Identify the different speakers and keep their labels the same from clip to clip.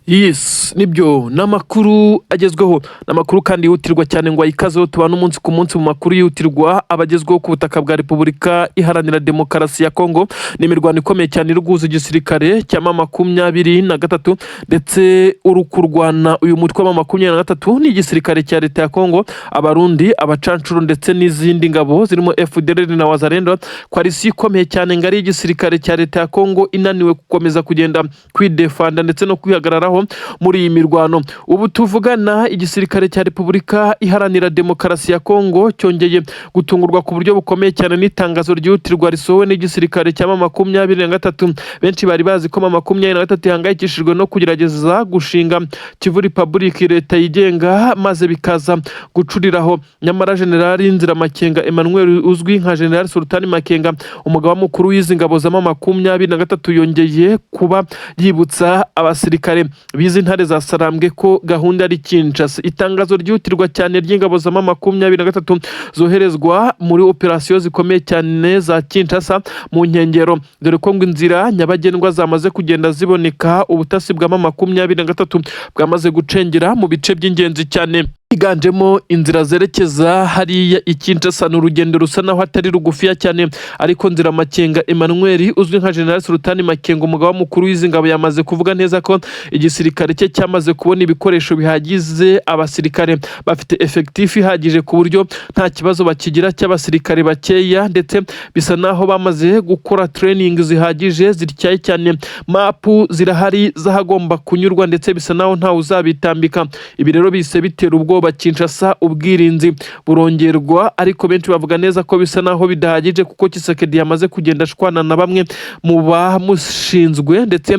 Speaker 1: Yes, nibyo namakuru agezweho namakuru kandi yihutirwa cyane ngo ayikazeho tubana umunsi ku munsi mu makuru yihutirwa abagezweho ku butaka bwa Repubulika Iharanira Demokarasi ya Congo. Ni imirwano ikomeye cyane iruguza igisirikare cya MA23 ndetse urukurwana uyu mutwe wa MA23 ni igisirikare cya leta ya Congo, abarundi, abacancuro ndetse n'izindi ngabo zirimo FDLR na Wazalendo. Kwarisi ikomeye cyane ngari igisirikare cya leta ya Congo inaniwe gukomeza kugenda kwidefanda ndetse no kwihagarara muri iyi mirwano. Ubu tuvugana igisirikare cya Repubulika Iharanira Demokarasi ya Congo cyongeye gutungurwa ku buryo bukomeye cyane n'itangazo ryihutirwa risohowe n'igisirikare cya MA23. Benshi bari bazi ko MA23 ihangayikishijwe no kugerageza gushinga Kivu Republic, leta yigenga, maze bikaza gucuriraho. Nyamara General Makenga Emmanuel uzwi nka General Sultan Makenga, umugaba mukuru w'izi ngabo za MA23, yongeye kuba yibutsa abasirikare bizi ntare za Sarambwe ko gahunda ari Kinshasa. Itangazo ryihutirwa cyane ry'ingabo za MA23 zoherezwa muri operasiyo zikomeye cyane za Kinshasa mu nkengero, dore ko ngo inzira nyabagendwa zamaze kugenda ziboneka. Ubutasi bwa MA23 bwamaze gucengera mu bice by'ingenzi cyane iganjemo inzira zerekeza hariya Kinshasa. N'urugendo rusa naho atari rugufiya cyane, ariko nzira Makenga Emmanuel uzwi nka General Sultan Makenga, umugaba mukuru w'izi ngabo, yamaze kuvuga neza ko igisirikare cye cyamaze kubona ibikoresho bihagize, abasirikare bafite effectif ihagije ku buryo nta kibazo bakigira cy'abasirikare bakeya, ndetse bisa naho bamaze gukora training zihagije zityaye cyane. Mapu zirahari zahagomba kunyurwa ndetse bisa naho nta uzabitambika. Ibi rero bise bitera ubwo Kinshasa ubwirinzi burongerwa, ariko benshi bavuga neza ko bisa naho bidahagije kuko Kisekedi yamaze kugenda ashwana na bamwe mu bamushinzwe, ndetse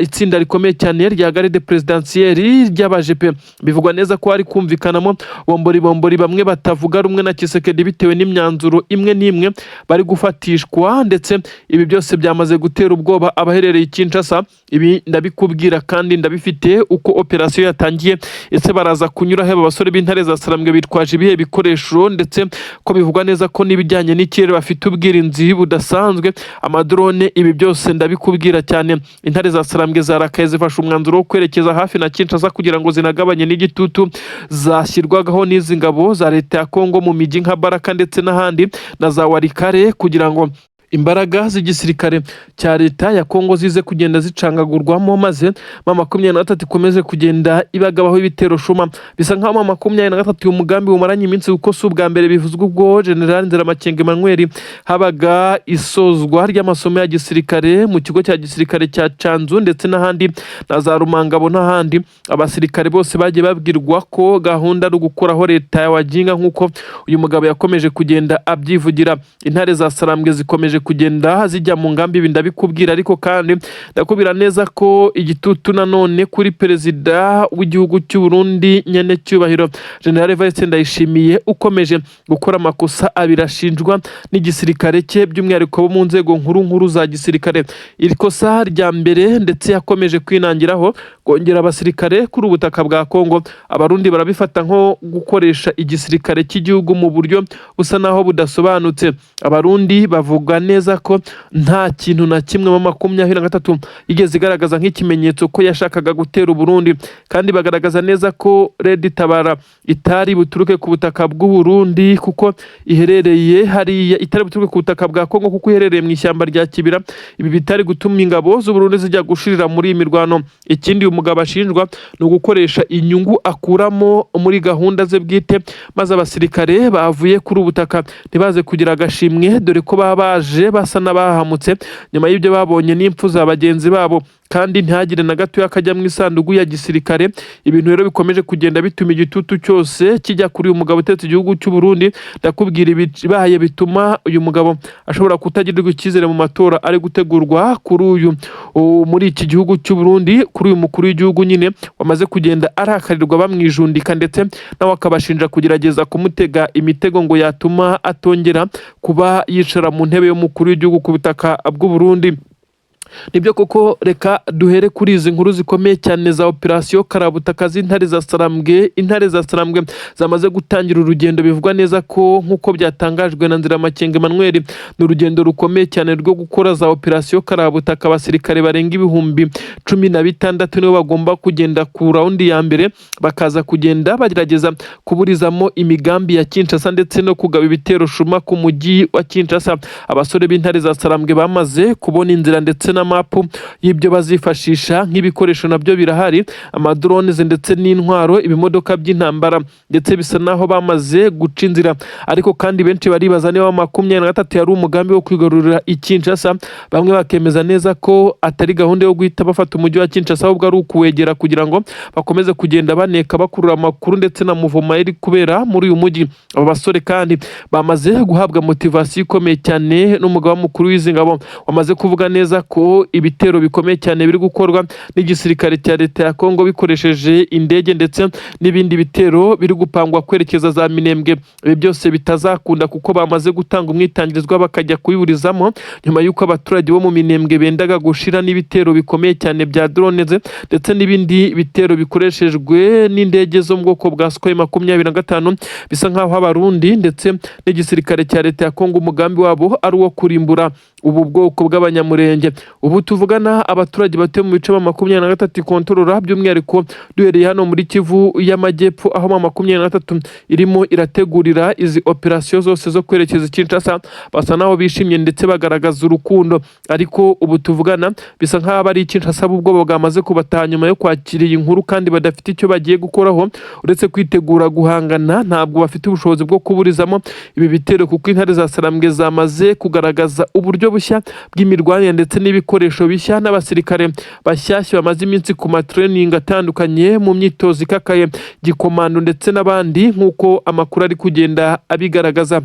Speaker 1: itsinda rikomeye cyane rya garde presidentielle ry'abajepe bivugwa neza ko ari kumvikanamo bombori bamwe batavuga rumwe na Kisekedi bitewe n'imyanzuro imwe n'imwe bari gufatishwa, ndetse ibi byose byamaze gutera ubwoba abaherereye Kinshasa. Ibi ndabikubwira kandi ndabifite uko operasiyo yatangiye, ese baraza kunyura he abasore b'intare za Sarambwe bitwaje ibihe bikoresho, ndetse ko bivugwa neza ko n'ibijyanye n'ikirere bafite ubwirinzi budasanzwe, amadrone. Ibi byose ndabikubwira cyane. Intare za Sarambwe zarakaye zifashe umwanzuro wo kwerekeza hafi na Kinshasa kugira ngo zinagabanye n'igitutu zashyirwagaho n'izi ngabo za leta ya Congo mu mijyi nka Baraka ndetse n'ahandi na za Warikare, kugira ngo imbaraga z'igisirikare cya leta ya Congo zize kugenda zicangagurwamo, maze MA23 ikomeze kugenda ibagabaho ibitero shuma. Bisa nkaho MA23 umugambi umaranye iminsi kuko si ubwa mbere bivuzwe ubwo General Makenga Emmanuel habaga isozwa ry'amasomo ya gisirikare mu kigo cya gisirikare cya Canzu ndetse n'ahandi na za Rumangabo n'ahandi. Abasirikare bose bagiye babwirwa ko gahunda ari gukoraho leta ya Waginga, nk'uko uyu mugabo yakomeje kugenda abyivugira. Intare za Sarambwe zikomeje kugenda zijya mu ngambi, ibi ndabikubwira, ariko kandi ndakubwira neza ko igitutu nanone kuri perezida w'igihugu cy'u Burundi nyene cyubahiro General Vice Ndayishimiye ukomeje gukora amakosa abirashinjwa n'igisirikare cye, by'umwihariko bo mu nzego nkuru za gisirikare. Iri kosa rya mbere ndetse yakomeje kwinangiraho kongera abasirikare kuri ubutaka bwa Congo. Abarundi barabifata nko gukoresha igisirikare cy'igihugu mu buryo busa naho budasobanutse. Abarundi bavuga neza ko nta kintu na kimwe MA23 igeze igaragaza nk'ikimenyetso ko yashakaga gutera Burundi, kandi bagaragaza neza ko Red Tabara itari buturuke ku butaka bw'u Burundi kuko iherereye hariya, itari buturuke ku butaka bwa Congo kuko iherereye mu ishyamba rya Kibira. Ibi bitari gutuma ingabo z'u Burundi zijya gushirira muri imirwano. Ikindi uyu mugabo ashinjwa ni ugukoresha inyungu akuramo muri gahunda ze bwite, maze abasirikare bavuye kuri ubutaka ntibaze kugira agashimwe, dore ko baje basa n'abahamutse nyuma y'ibyo babonye n'impfu za bagenzi babo, kandi ntihagire na gato yakajya mu isanduku ya gisirikare. Ibintu rero bikomeje kugenda bituma igitutu cyose kijya kuri uyu mugabo utetse igihugu cy'u Burundi. Ndakubwira ibibaye bituma uyu mugabo ashobora kutagirirwa icyizere mu matora ari gutegurwa kuri uyu muri iki gihugu cy'u Burundi, kuri uyu mukuru w'igihugu nyine wamaze kugenda arakarirwa bamwijundika, ndetse nawe akabashinja kugerageza kumutega imitego ngo yatuma atongera kuba yicara mu ntebe y'umukuru w'igihugu ku butaka bw'u Burundi. nibyo koko reka duhere kuri izi nkuru zikomeye cyane za operasiyo karabutaka z'intare za Sarambwe zamaze gutangira urugendo bivugwa neza ko nk'uko byatangajwe na Makenga Emmanuel ni urugendo rukomeye cyane rwo gukora za operasiyo karabutaka. Abasirikare barenga ibihumbi 16 nibo bagomba kugenda ku raundi ya mbere, bakaza kugenda bagerageza kuburizamo imigambi ya Kinshasa ndetse no kugaba ibitero shuma ku mujyi wa Kinshasa. Abasore b'intare za Sarambwe bamaze kubona inzira ndetse na mapu y'ibyo bazifashisha nk'ibikoresho nabyo birahari, amadrones ndetse n'intwaro, ibimodoka by'intambara, ndetse bisa naho bamaze guca inzira. Ariko kandi benshi baribaza niba 23 yari umugambi wo kwigarurira Kinshasa. Bamwe bakemeza neza ko atari gahunda yo guhita bafata umujyi wa Kinshasa, ahubwo ari ukuwegera kugira ngo bakomeze kugenda baneka bakurura amakuru ndetse na muvoma iri kubera muri uyu mujyi. Aba basore kandi bamaze guhabwa motivation ikomeye cyane n'umugaba mukuru w'izi ngabo, wamaze kuvuga neza ko ibitero bikomeye cyane biri gukorwa n'igisirikare cya leta ya Congo bikoresheje indege ndetse n'ibindi bitero biri gupangwa kwerekeza za Minembwe. Ibi byose bitazakunda kuko bamaze gutanga umwitangirizwa bakajya kuyiburizamo nyuma y'uko abaturage bo mu Minembwe bendaga gushira n'ibitero bikomeye cyane bya drones ndetse n'ibindi bitero bikoreshejwe n'indege zo mu bwoko bwa Su-25 bisa nkaho abarundi ndetse n'igisirikare cya leta ya Congo umugambi wabo ari uwo kurimbura ubu bwoko bw'abanyamurenge. Ubu tuvugana abaturage batuye mu bice 23 kontrolora, by'umwihariko duhereye hano muri Kivu y'Amajyepfo aho 23 irimo irategurira izi operasiyo zose zo kwerekeza Kinshasa, basa naho bishimye ndetse bagaragaza urukundo. Ariko ubu tuvugana bisa nkaho bari Kinshasa ubwo bwamaze kubataha nyuma yo kwakira iyi nkuru kandi badafite icyo bagiye gukoraho uretse kwitegura guhangana. Ntabwo bafite ubushobozi bwo kuburizamo ibi bitero kuko intare za Sarambwe zamaze kugaragaza uburyo bushya bw'imirwanire ndetse n'ibikoresho bishya n'abasirikare bashyashya bamaze iminsi ku matraining atandukanye mu myitozo ikakaye gikomando ndetse n'abandi nk'uko amakuru ari kugenda abigaragaza.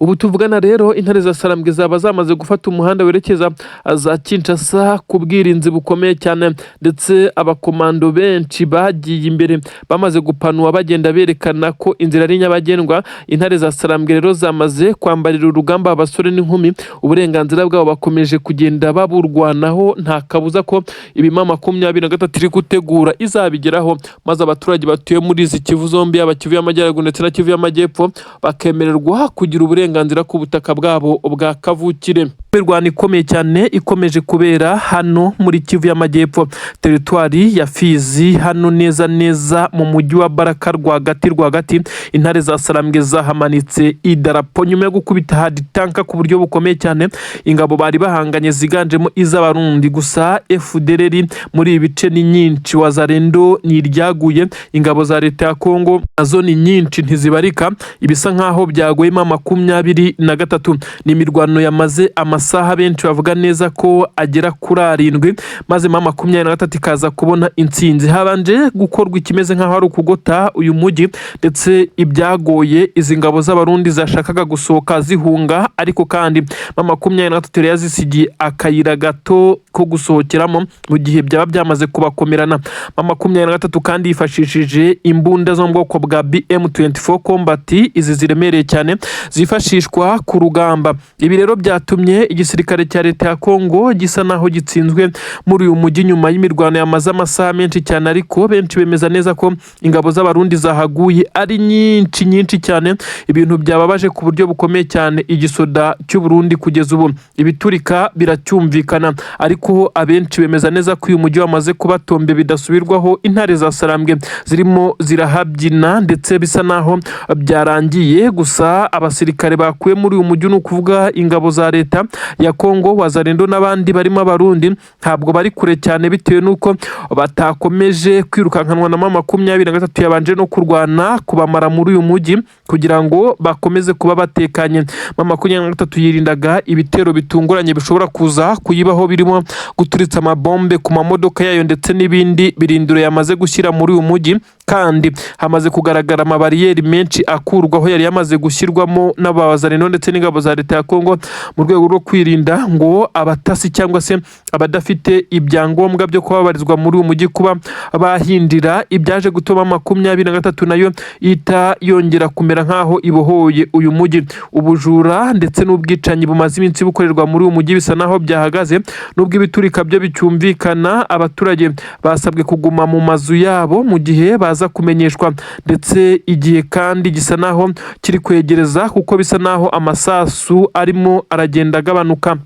Speaker 1: Ubu tuvugana rero intare za Sarambwe zaba zamaze gufata umuhanda werekeza za Kinshasa ku bwirinzi bukomeye cyane, ndetse abakomando benshi bagiye imbere bamaze gupanwa bagenda berekana ko inzira ari nyabagendwa. Intare za Sarambwe rero zamaze kwambarira urugamba abasore n'inkumi, uburenganzira bwabo bakomeje kugenda baburwanaho. Nta kabuza ko ibima 23 iri gutegura izabigeraho, maze abaturage batuye muri izi Kivu zombi, aba Kivu y'Amajyaruguru ndetse na Kivu y'Amajyepfo, bakemererwa kugira uburenganzira ku butaka bwabo bwa kavukire. Imirwano ikomeye cyane ikomeje kubera hano muri Kivu y'Amajyepfo, teritwari ya Fizi, hano neza mu mujyi wa Baraka rwagati. Intare za Sarambwe zahamanitse idarapo nyuma yo gukubita hadi tanka ku buryo bukomeye cyane. Ingabo bari bahanganye ziganjemo iz'abarundi gusa, FDLR muri ibice ni nyinshi, wazarendo ni iryaguye. Ingabo za leta ya Congo nazo ni nyinshi ntizibarika, ibisa nkaho byagwema 23. Ni imirwano yamaze amasaha benshi bavuga neza ko agera kuri 7, maze 23 ikaza kubona intsinzi. Habanje gukorwa ikimeze nkaho ari ukugota uyu mujyi, ndetse ibyagoye izi ngabo z'abarundi zashakaga gusohoka zihunga, ariko kandi 23 yazisigiye akayira gato ko gusohokeramo mu gihe byaba byamaze kubakomerana. 23 kandi yifashishije imbunda zo mu bwoko bwa M23 combat, izi ziremereye cyane zifashishwa ku rugamba. Ibi rero byatumye igisirikare cya leta ya Congo gisa naho gitsinzwe muri uyu mujyi nyuma y'imirwano yamaze amasaha menshi cyane. Ariko benshi bemeza neza ko ingabo z'abarundi zahaguye ari nyinshi cyane, ibintu byababaje ku buryo bukomeye cyane igisoda cy'u Burundi. Kugeza ubu ibiturika biracyumvikana, ariko abenshi bemeza neza ko uyu mujyi wamaze kubatombe bidasubirwaho. Intare za Sarambwe zirimo zirahabyina ndetse bisa naho byarangiye. Gusa abasirikare bakuye muri uyu mujyi, n'ukuvuga ingabo za leta ya Congo, wazarendo n'abandi barimo abarundi, ntabwo bari kure cyane bitewe nuko batakomeje kwirukankanwa na 23 yabanje no kurwana kubamara muri uyu mujyi kugira ngo bakomeze kuba batekanye. 23 yirindaga ibitero bitunguranye bishobora kuza kuyibaho, birimo guturitsa amabombe ku mamodoka yayo ndetse n'ibindi birindiro yamaze gushyira muri uyu mujyi, kandi hamaze kugaragara amabariyeri menshi akurwaho yari yamaze gushyirwamo n'abazarendo ndetse n'ingabo za leta ya Congo mu rwego rwo kwirinda ngo abatasi cyangwa se abadafite ibyangombwa byo kubabarizwa muri uyu mujyi kuba bahindira ibyaje gutuma 23 nayo ita yongera kumera nkaho ibohoye uyu mujyi. Ubujura ndetse n'ubwicanyi bumaze iminsi bukorerwa muri uyu mujyi bisa naho byahagaze, nubwo ibiturika byo bicyumvikana. Abaturage basabwe kuguma mu mazu yabo mu gihe baza kumenyeshwa, ndetse igihe kandi gisa naho kiri kwegereza kuko bisa naho amasasu arimo aragenda agabanuka.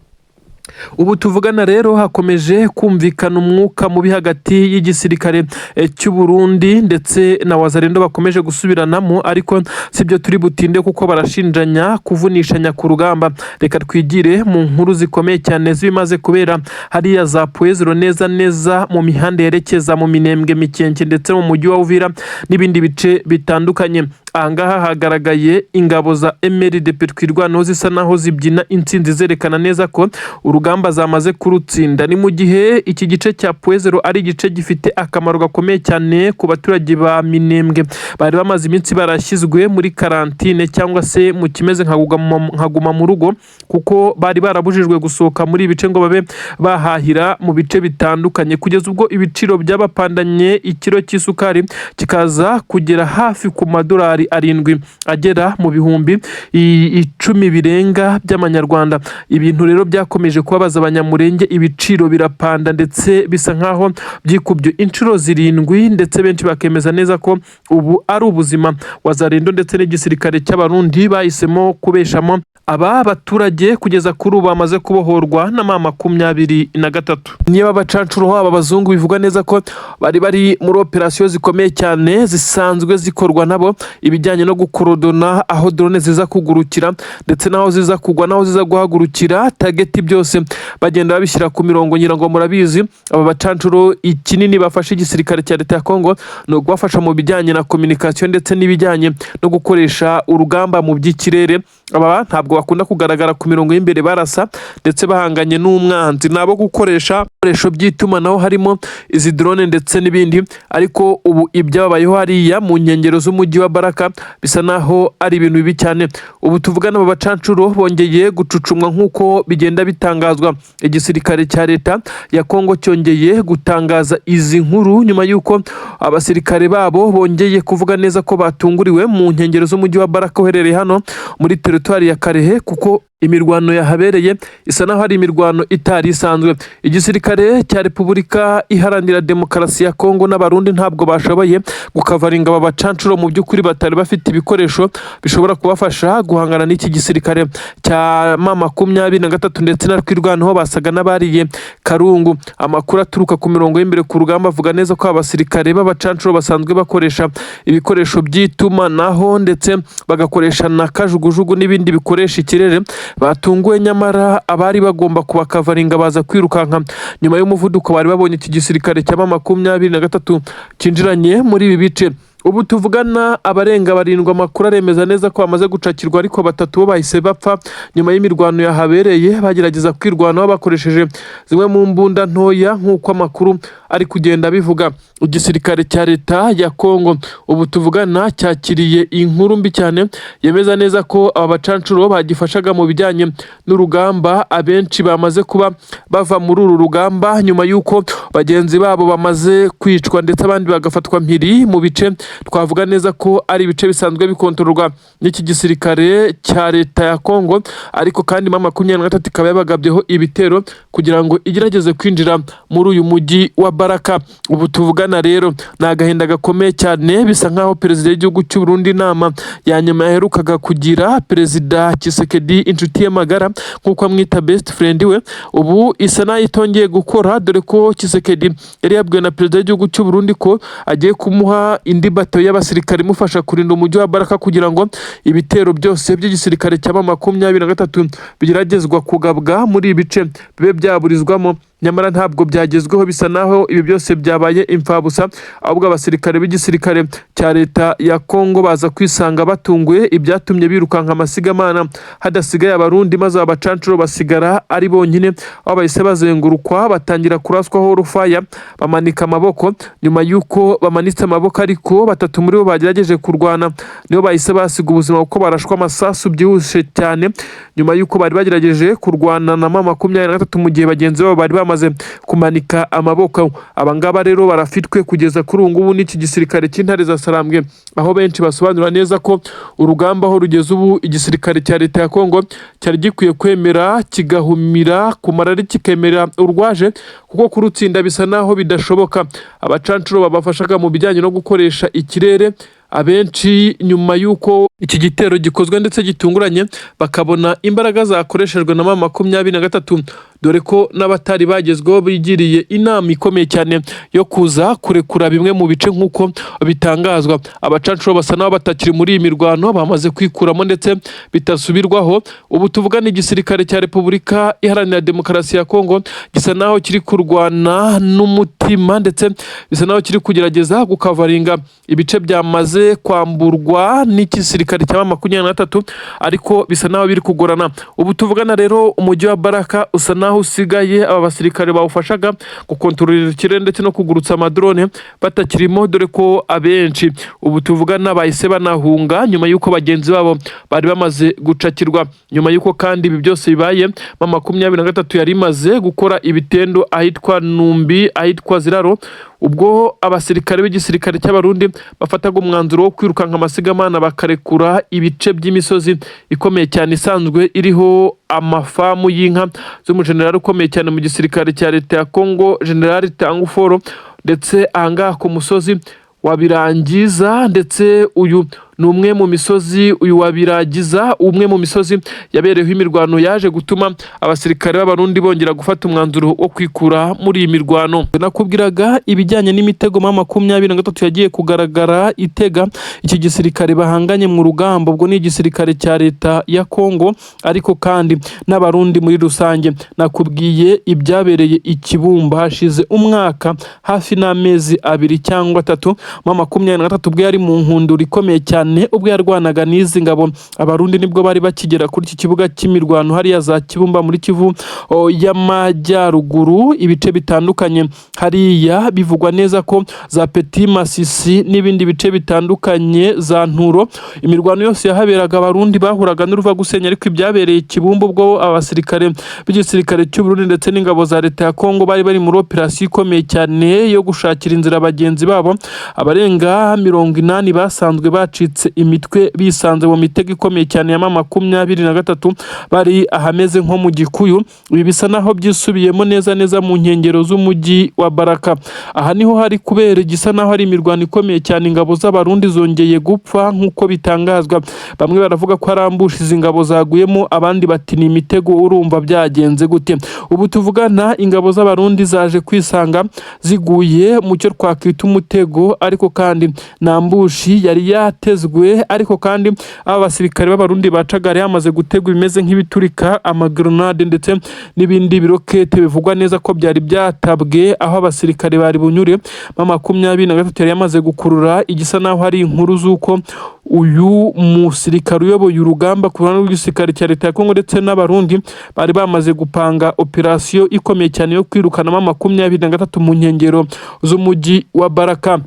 Speaker 1: Ubu tuvugana rero hakomeje kumvikana umwuka mubi hagati y'igisirikare cy'u Burundi ndetse na wazarendo bakomeje gusubiranamo, ariko sibyo turi butinde kuko barashinjanya kuvunishanya ku rugamba. Reka twigire mu nkuru zikomeye cyane zimaze kubera hariya za Puezero neza mu mihanda yerekeza mu Minembwe, Mikenke ndetse mu mujyi wa Uvira n'ibindi bice bitandukanye. Ahangaha hagaragaye ingabo za MA23 zisa naho zibyina intsinzi zerekana neza ko urugamba zamaze kurutsinda. Ni mu gihe iki gice cya Puezero ari igice gifite akamaro gakomeye cyane ku baturage ba Minembwe bari bamaze iminsi barashyizwe muri karantine cyangwa se mu kimeze nka guma mu rugo, kuko bari barabujijwe gusohoka muri ibice ngo babe bahahira mu bice bitandukanye, kugeza ubwo ibiciro by'abapandanye ikiro cy'isukari kikaza kugera hafi ku madolari 7 agera mu bihumbi 10 birenga by'amanyarwanda. Ibintu rero byakomeje kubabaza abanyamurenge, ibiciro birapanda ndetse bisa nkaho byikubye inshuro 7, ndetse benshi bakemeza neza ko ubu ari ubuzima wazarendo ndetse n'igisirikare cy'abarundi bahisemo kubeshamo aba baturage kugeza kuri ubu bamaze kubohorwa na MA23. Niba abacancuro aba bazungu bivugwa neza ko bari muri operasiyo zikomeye cyane zisanzwe zikorwa nabo, ibijyanye no gukorodona aho drone ziza kugurukira ndetse naho ziza kugwa naho ziza guhagurukira, target byose bagenda babishyira ku mirongo. Nyirango murabizi aba bacancuro ikinini bafashe igisirikare cya leta ya Congo no kubafasha mu bijyanye na communication ndetse n'ibijyanye no gukoresha urugamba mu by'ikirere. Aba ntabwo bakunda kugaragara ku mirongo y'imbere barasa ndetse bahanganye n'umwanzi, nabo gukoresha ibikoresho by'itumanaho harimo izi drone ndetse n'ibindi. Ariko ubu ibyabayeho hariya mu nkengero z'umujyi wa Baraka bisa naho ari ibintu bibi cyane. Ubu tuvugana aba bacancuro bongeye gucucumwa nk'uko bigenda bitangazwa. Igisirikare cya leta ya Congo cyongeye gutangaza izi nkuru nyuma y'uko abasirikare babo bongeye kuvuga neza ko batunguriwe mu nkengero z'umujyi wa Baraka uherereye hano muri teritwari ya Karehe, kuko imirwano yahabereye isa naho hari imirwano itari isanzwe. Igisirikare cya Repubulika Iharanira Demokarasi ya Congo n'abarundi ntabwo bashoboye gukavaringa aba bacancuro, mu by'ukuri batari bafite ibikoresho bishobora kubafasha guhangana n'iki gisirikare cya MA23 ndetse na twirwanaho basaga n'abariye karungu. Amakuru aturuka ku mirongo y'imbere ku rugamba avuga neza ko abasirikare b'abacancuro basanzwe bakoresha ibikoresho by'itumanaho ndetse bagakoresha na kajugujugu n'ibindi bikoresha ikirere batunguwe, nyamara abari bagomba kubakavaringa baza kwirukanka nyuma y'umuvuduko bari babonye iki gisirikare cya MA23 kinjiranye muri ibi bice. Ubu tuvugana abarenga 7 amakuru aremeza neza ko bamaze gucakirwa, ariko 3 bo bahise bapfa nyuma y'imirwano yahabereye bagerageza kwirwanaho bakoresheje zimwe mu mbunda ntoya nk'uko amakuru ari kugenda bivuga. Igisirikare cya leta ya Congo ubu tuvugana cyakiriye inkuru mbi cyane yemeza neza ko aba bacancuro bagifashaga mu bijyanye n'urugamba abenshi bamaze kuba bava muri uru rugamba nyuma y'uko bagenzi babo bamaze kwicwa ndetse abandi bagafatwa mpiri mu bice twavuga neza ko ari ibice bisanzwe bikontororwa n'iki gisirikare cya leta ya Congo. Ariko kandi MA23 ikaba yabagabyeho ibitero kugira ngo igerageze kwinjira muri uyu mujyi wa Baraka. Ubu tuvugana rero ni agahinda gakomeye cyane, bisa nkaho perezida w'igihugu cy'u Burundi inama ya nyuma yaherukaga kugira perezida Kisekedi inshuti ye magara nk'uko amwita best friend we, ubu isa nayo itongeye gukora, dore ko Kisekedi yari yabwiwe na perezida w'igihugu cy'u Burundi ko agiye kumuha indi bato y'abasirikare imufasha kurinda umujyi wa Baraka kugira ngo ibitero byose by'igisirikare cya MA23 bigeragezwa kugabwa muri ibice bibe byaburizwamo. nyamara ntabwo byagezweho, bisa naho ibi byose byabaye imfabusa, ahubwo abasirikare b'igisirikare cya leta ya Congo baza kwisanga batunguye, ibyatumye birukanka amasigamana hadasigaye abarundi, maze abacancuro basigara ari bonyine, aho bahise bazengurukwa batangira kuraswaho rufaya, bamanika amaboko. Nyuma y'uko bamanitse amaboko ariko batatu muri bo bagerageje kurwana, nibo bahise basiga ubuzima kuko barashwa amasasu byihuse cyane, nyuma y'uko bari bagerageje kurwana na MA23 mu gihe bagenzi babo bari bamaze kumanika amaboko. Abangaba rero barafitwe kugeza kuri ubu ngubu n'iki gisirikare cy'intare za Sarambwe, aho benshi basobanura neza ko urugamba aho rugeze ubu igisirikare cya leta ya Congo cyari gikwiye kwemera kigahumira kumara ari kikemera urwaje, kuko kurutsinda bisa naho bidashoboka. Abacancuro babafashaga mu bijyanye no gukoresha ikirere, abenshi nyuma y'uko iki gitero gikozwe ndetse gitunguranye bakabona imbaraga zakoreshejwe na MA23, dore ko n'abatari bagezweho bigiriye inama ikomeye cyane yo kuza kurekura bimwe mu bice nk'uko bitangazwa. Abacancuro basa n'aho batakiri muri iyi mirwano, bamaze kwikuramo ndetse bitasubirwaho. Ubu tuvugana igisirikare cya Repubulika Iharanira Demokarasi ya Congo gisa naho kiri kurwana n'umutima, ndetse bisa naho kiri kugerageza gukavaringa ibice byamaze kwamburwa n'igisirikare cya MA23, ariko bisa naho biri kugorana. Ubu tuvugana rero umujyi wa Baraka usa naho usigaye aba basirikare bawufashaga gukontorora ikirere ndetse no kugurutsa amadrone batakirimo, dore ko abenshi ubu tuvugana bahise banahunga nyuma y'uko bagenzi babo bari bamaze gucakirwa. Nyuma y'uko kandi ibi byose bibaye, MA23 yari imaze gukora ibitendo ahitwa Numbi, ahitwa Ziraro, ubwo abasirikare b'igisirikare cy'abarundi bafataga umwanzuro wo kwirukanka amasigamana bakarekura ibice by'imisozi ikomeye cyane isanzwe iriho amafamu y'inka z'umujenerali ukomeye cyane mu gisirikare cya leta ya Congo, General Tanguforo, ndetse ahangaha ku musozi wa Birangiza, ndetse uyu ni umwe mu misozi, uyu wa Biragiza, umwe mu misozi yabereyeho imirwano yaje gutuma abasirikare b'abarundi bongera gufata umwanzuro wo kwikura muri iyi mirwano. Nakubwiraga ibijyanye n'imitego MA23 yagiye kugaragara itega iki gisirikare bahanganye mu rugamba, ubwo ni igisirikare cya leta ya Congo ariko kandi n'abarundi muri rusange. Nakubwiye ibyabereye ikibumba hashize umwaka hafi n'amezi 2 cyangwa 3, MA23 ubwo yari mu nkundura ikomeye cyane, ubwo yarwanaga n'izi ngabo. Abarundi nibwo bari bakigera kuri iki kibuga cy'imirwano hariya za Kibumba muri Kivu y'amajyaruguru, ibice bitandukanye hariya bivugwa neza ko za Petit Masisi n'ibindi bice bitandukanye za Nturo, imirwano yose yahaberaga abarundi bahuraga n'uruva gusenya. Ariko ibyabereye Kibumba ubwo abasirikare b'igisirikare cy'u Burundi ndetse n'ingabo za leta ya Congo bari muri operasiyo ikomeye cyane yo gushakira inzira bagenzi babo, abarenga 80 basanzwe bacitse imitwe bisanze mu mitego ikomeye cyane ya MA23 bari ahameze nko mu Gikuyu. Ibi bisa naho byisubiyemo neza mu nkengero z'umujyi wa Baraka. Aha niho hari kubera igisa naho hari imirwano ikomeye cyane, ingabo z'abarundi zongeye gupfa nk'uko bitangazwa. Bamwe baravuga ko arambushi izi ngabo zaguyemo, abandi bati ni imitego. Urumva byagenze gute? Ubu tuvugana ingabo z'abarundi zaje kwisanga ziguye mu cyo twakwita umutego, ariko kandi nambushi yari yatezwe, ariko kandi aba basirikare b'abarundi bacagare hamaze gutegwa bimeze nk'ibiturika, amagrenade ndetse n'ibindi birokete bivugwa neza ko byari byatabwe aho abasirikare bari bunyure. MA23 yari yamaze gukurura igisa naho hari inkuru z'uko uyu musirikare uyoboye urugamba ku ruhande rw'igisirikare cya leta ya Congo ndetse n'abarundi bari bamaze gupanga operasiyo ikomeye cyane yo kwirukana MA23 mu nkengero z'umujyi wa Baraka.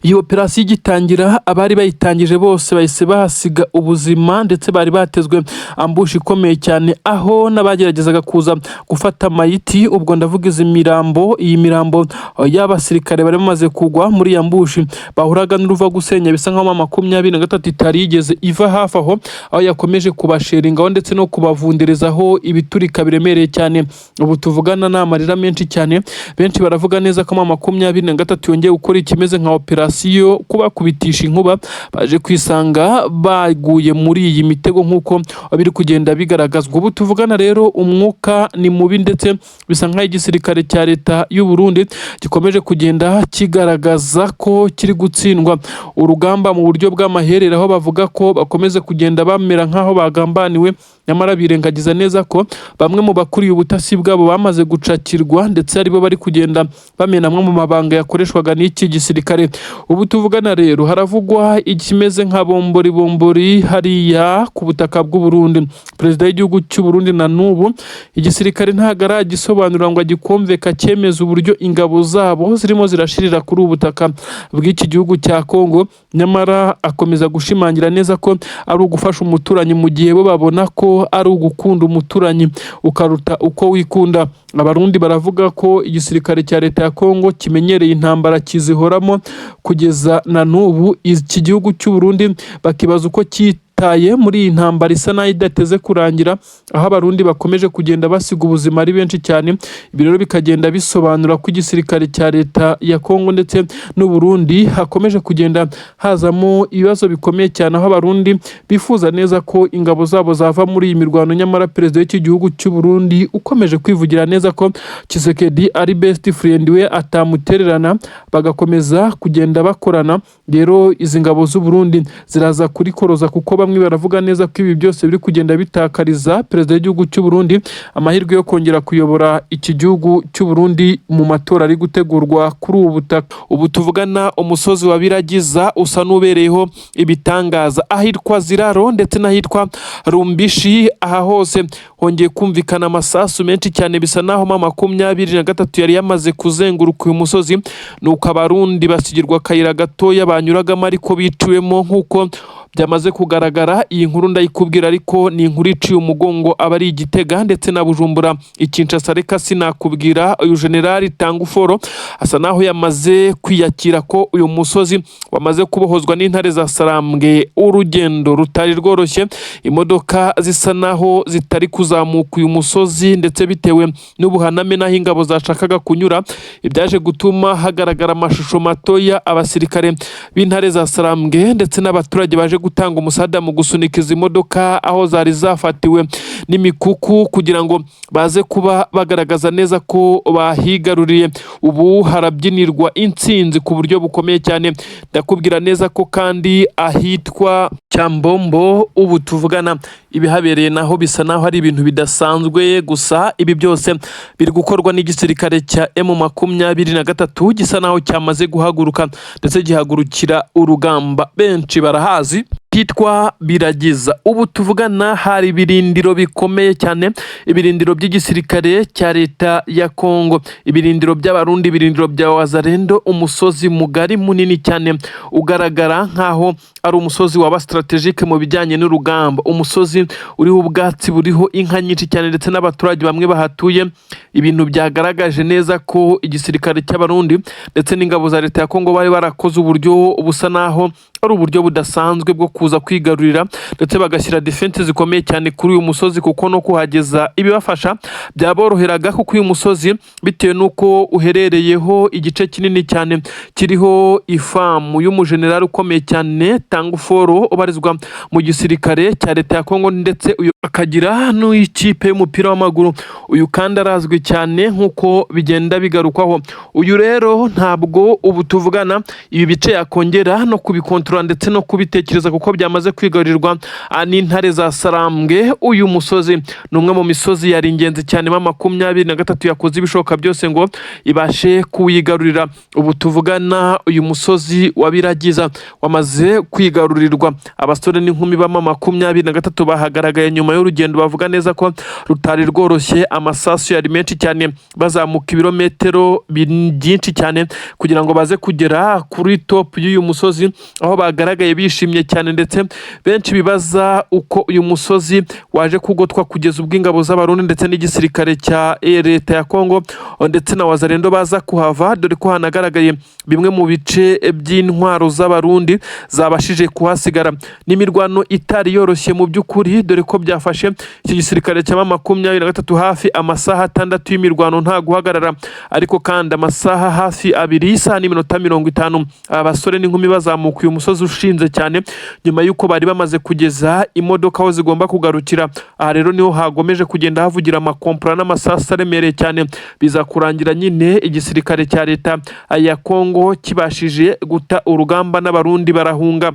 Speaker 1: Iyi operasiyo igitangira, abari bayitangije bose bahise bahasiga ubuzima, ndetse bari batezwe ambushi ikomeye cyane, aho n'abageragezaga kuza gufata mayiti, ubwo ndavuga izi mirambo, iyi mirambo y'abasirikare bari bamaze kugwa muri ya mbushi bahuraga n'uruva gusenya. Bisa nkaho MA23 itari yigeze iva hafi aho yakomeje kubasheringaho ndetse no kubavunderezaho ibiturika biremereye cyane. Ubu tuvugana n'amarira menshi cyane, benshi baravuga neza ko MA23 yongeye gukora ikimeze nka operasiyo kubakubitisha inkuba, baje kwisanga baguye muri iyi mitego nk'uko biri kugenda bigaragazwa. Ubu tuvugana rero umwuka ni mubi, ndetse bisa nkaho igisirikare cya leta y'u Burundi gikomeje kugenda kigaragaza ko kiri gutsindwa urugamba mu buryo bw'amaherere, aho bavuga ko bakomeze kugenda bamera nkaho bagambaniwe nyamara birengagiza neza ko bamwe mu bakuriye ubutasi bwabo bamaze gucakirwa ndetse aribo bari kugenda bamena amwe mu mabanga yakoreshwaga n'iki gisirikare. Ubu tuvugana rero haravugwa ikimeze nka bombori hariya ku butaka bw'u Burundi. Perezida w'igihugu cy'u Burundi na n'ubu igisirikare ntago aragisobanura ngo agikomveka cyemeza uburyo ingabo zabo zirimo zirashirira kuri ubu butaka bw'iki gihugu cya Congo, nyamara akomeza gushimangira neza ko ari ugufasha umuturanyi mu gihe bo babona ko ari ugukunda umuturanyi ukaruta uko wikunda. Abarundi baravuga ko igisirikare cya leta ya Congo kimenyereye intambara kizihoramo kugeza na n'ubu. Iki gihugu cy'u Burundi bakibaza uko taye muri iyi ntambara isa nayo idateze kurangira, aho abarundi bakomeje kugenda basiga ubuzima ari benshi cyane. Ibi rero bikagenda bisobanura ko igisirikare cya leta ya Congo ndetse n'u Burundi hakomeje kugenda hazamo ibibazo bikomeye cyane, aho abarundi bifuza neza ko ingabo zabo zava muri iyi mirwano, nyamara perezida w'iki gihugu cy'u Burundi ukomeje kwivugira neza ko Kisekedi ari best friend we atamutererana, bagakomeza kugenda bakorana. Rero izi ngabo z'u Burundi ziraza kurikoroza kuko bamwe baravuga neza ko ibi byose biri kugenda bitakariza perezida w'igihugu cy'u Burundi amahirwe yo kongera kuyobora iki gihugu cy'u Burundi mu matora ari gutegurwa kuri ubu butaka. Ubu tuvugana umusozi wa Biragiza usa n'ubereyeho ibitangaza, ahitwa Ziraro ndetse n'ahitwa Rumbishi. Aha hose hongeye kumvikana amasasu menshi cyane, bisa naho MA23 yari yamaze kuzenguruka uyu musozi, nuko abarundi basigirwa akayira gatoya banyuragamo ariko biciwemo nk'uko byamaze kugaragara. Iyi nkuru ndayikubwira, ariko ni inkuru iciye umugongo abari Igitega ndetse na Bujumbura, Kinshasa. Reka sinakubwira uyu generali Tanguforo asa naho yamaze kwiyakira ko uyu musozi wamaze kubohozwa n'intare za Sarambwe. Urugendo rutari rworoshye, imodoka zisa naho zitari kuzamuka uyu musozi ndetse bitewe n'ubuhaname naho ingabo zashakaga kunyura, ibyaje gutuma hagaragara amashusho matoya abasirikare b'intare za Sarambwe ndetse n'abaturage baje gutanga umusada mu gusunika izi modoka aho zari zafatiwe n'imikuku kugira ngo baze kuba bagaragaza neza ko bahigaruriye. Ubu harabyinirwa intsinzi ku buryo bukomeye cyane. Ndakubwira neza ko kandi ahitwa Cyambombo ubu tuvugana ibihabereye naho bisa naho hari ibintu bidasanzwe, gusa ibi byose biri gukorwa n'igisirikare cya MA23 gisa naho cyamaze guhaguruka ndetse gihagurukira urugamba. Benshi barahazi hitwa Biragiza. Ubu tuvugana hari ibirindiro bikomeye cyane, ibirindiro by'igisirikare cya leta ya Congo, ibirindiro by'abarundi, ibirindiro bya Wazalendo, umusozi mugari munini cyane ugaragara nkaho ari umusozi waba strategique mu bijyanye n'urugamba, umusozi uriho ubwatsi, buriho inka nyinshi cyane ndetse n'abaturage bamwe bahatuye. Ibintu byagaragaje neza ko igisirikare cy'abarundi ndetse n'ingabo za leta ya Congo bari barakoze uburyo busa naho ari uburyo budasanzwe bwo kuza kwigarurira ndetse bagashyira defense zikomeye cyane kuri uyu musozi, kuko no kuhageza ibibafasha byaboroheraga, kuko uyu musozi bitewe n'uko uherereyeho igice kinini cyane kiriho ifamu y'umujenerali ukomeye cyane Tanguforo ubarizwa mu gisirikare cya leta ya Congo, ndetse uyu akagira n'ikipe y'umupira w'amaguru. Uyu kandi arazwi cyane nk'uko bigenda bigarukwaho. Uyu rero ntabwo ubu tuvugana ibi bice yakongera no kubikontorora ndetse no kubitekereza, kuko byamaze kwigarurirwa n'intare za Sarambwe. Uyu musozi ni umwe mu misozi yari ingenzi cyane MA23 yakoze ibishoboka byose ngo ibashe kuyigarurira. Ubu tuvugana uyu musozi wa Biragiza wamaze kwigarurirwa. Abasore n'inkumi ba MA23 bahagaragaye nyuma y'urugendo, bavuga neza ko rutari rworoshye. Amasasu yari menshi cyane, bazamuka ibirometero byinshi cyane kugira ngo baze kugera kuri top y'uyu musozi, aho bagaragaye bishimye cyane ndetse benshi bibaza uko uyu musozi waje kugotwa kugeza ubwo ingabo z'abarundi ndetse n'igisirikare cya leta ya Congo ndetse na Wazalendo baza kuhava, dore ko hanagaragaye bimwe mu bice by'intwaro z'abarundi zabashije kuhasigara. N'imirwano itari yoroshye mu by'ukuri, dore ko byafashe iki gisirikare cya MA23 hafi amasaha 6 y'imirwano nta guhagarara, ariko kandi amasaha hafi 2 isaha n'iminota 50 abasore n'inkumi bazamuka uyu musozi ushinze cyane, nyuma y'uko bari bamaze kugeza imodoka aho zigomba kugarukira. Aha rero niho hagomeje kugenda havugira amakompora n'amasasu aremereye cyane, biza kurangira nyine igisirikare cya leta ya Congo kibashije guta urugamba n'abarundi barahunga.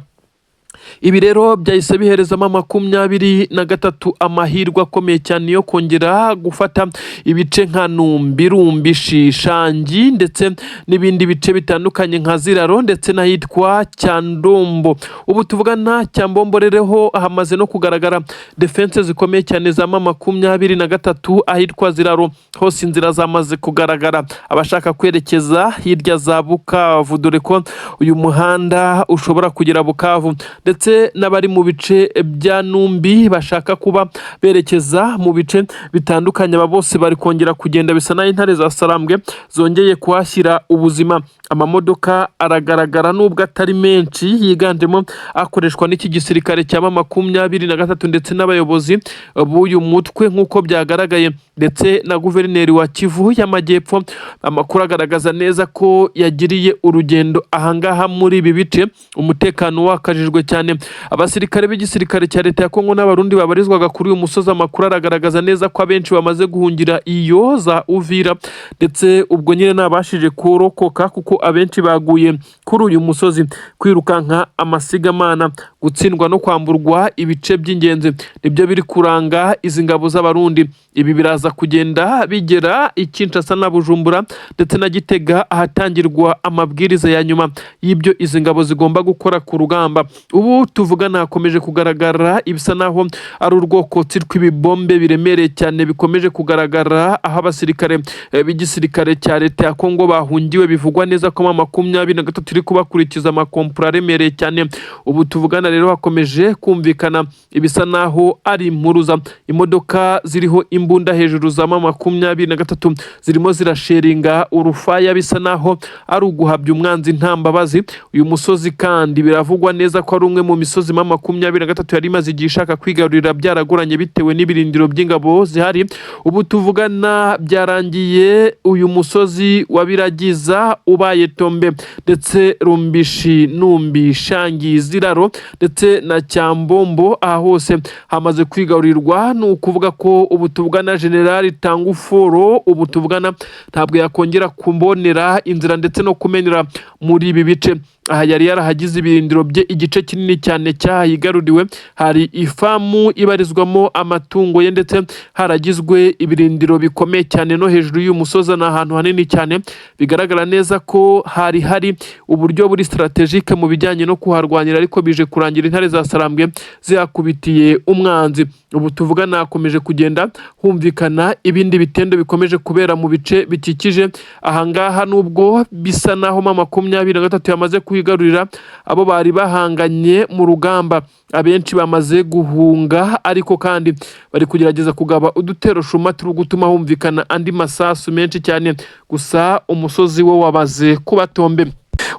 Speaker 1: Ibi rero byahise biherezamo M23 amahirwe akomeye cyane yo kongera gufata ibice nka Numbi, Rumbi, Shangi ndetse n'ibindi bice bitandukanye nka Ziraro ndetse n'ahitwa Cyandombo. Ubu tuvugana Cyambombo rereho hamaze no kugaragara defense zikomeye cyane za M23 ahitwa Ziraro, hose inzira zamaze kugaragara. Abashaka kwerekeza hirya za Bukavu, dore ko uyu muhanda ushobora kugera Bukavu, ndetse n'abari mu bice bya Numbi bashaka kuba berekeza mu bice bitandukanye, aba bose bari kongera kugenda. Bisa naho intare za Sarambwe zongeye kuhashyira ubuzima. Amamodoka aragaragara nubwo atari menshi, yiganjemo akoreshwa n'iki gisirikare cya M23 ndetse n'abayobozi b'uyu mutwe nk'uko byagaragaye, ndetse na guverineri wa Kivu y'Amajyepfo. Amakuru agaragaza neza ko yagiriye urugendo ahangaha muri ibi bice, umutekano wakajijwe cyane. Abasirikare b'igisirikare cya leta ya Congo n'abarundi babarizwaga kuri uyu musozi, amakuru aragaragaza neza ko abenshi bamaze guhungira iyo za Uvira, ndetse ubwo nyine nabashije kurokoka kuko abenshi baguye kuri uyu musozi. Kwirukanka amasigamana, gutsindwa no kwamburwa ibice by'ingenzi nibyo biri kuranga izi ngabo z'abarundi. Ibi biraza kugenda bigera i Kinshasa na Bujumbura ndetse na Gitega, ahatangirwa amabwiriza ya nyuma y'ibyo izi ngabo zigomba gukora ku rugamba. Ubu tuvugana hakomeje kugaragara ibisa naho ari urwokotsi rw'ibibombe biremereye cyane bikomeje kugaragara aho abasirikare b'igisirikare cya leta ya Congo bahungiwe. Bivugwa neza ko M23 iri kubakurikiza amakompura aremereye cyane. Ubu tuvugana rero hakomeje kumvikana ibisa naho ari impuruza. Imodoka ziriho imbunda hejuru za M23 zirimo zirasheringa urufaya, bisa naho ari uguhabya umwanzi nta mbabazi. Uyu musozi kandi biravugwa neza ko ari umwe mu misozi M23 yari imaze igihe ishaka kwigarurira byaragoranye bitewe n'ibirindiro by'ingabo zihari. Ubu tuvugana byarangiye uyu musozi wa Biragiza ubaye tombe, ndetse Rumbishi, Numbi, Shangi, Ziraro ndetse na Cyambombo, aha hose hamaze kwigarurirwa. Ni ukuvuga ko ubu tuvugana General Tanguforo, ubu tuvugana ntabwo yakongera kumbonera inzira ndetse no kumenera muri ibi bice. Aha yari yarahagize ibirindiro bye igice kinini cyane cyahigaruriwe. Hari ifamu ibarizwamo amatungo ye, ndetse haragizwe ibirindiro bikomeye cyane no hejuru y'uyu musozi. Ni ahantu hanini cyane, bigaragara neza ko hari uburyo buri strategique mu bijyanye no kuharwanyira, ariko bije kurangira intare za Sarambwe zihakubitiye umwanzi. Ubu tuvugana hakomeje kugenda humvikana ibindi bitendo bikomeje kubera mu bice bikikije ahangaha, nubwo bisa naho M23 yamaze kwigarurira abo bari bahanganye mu rugamba. Abenshi bamaze guhunga, ariko kandi bari kugerageza kugaba udutero shuma turi gutuma humvikana andi masasu menshi cyane. Gusa umusozi wo wabaze kuba tombe.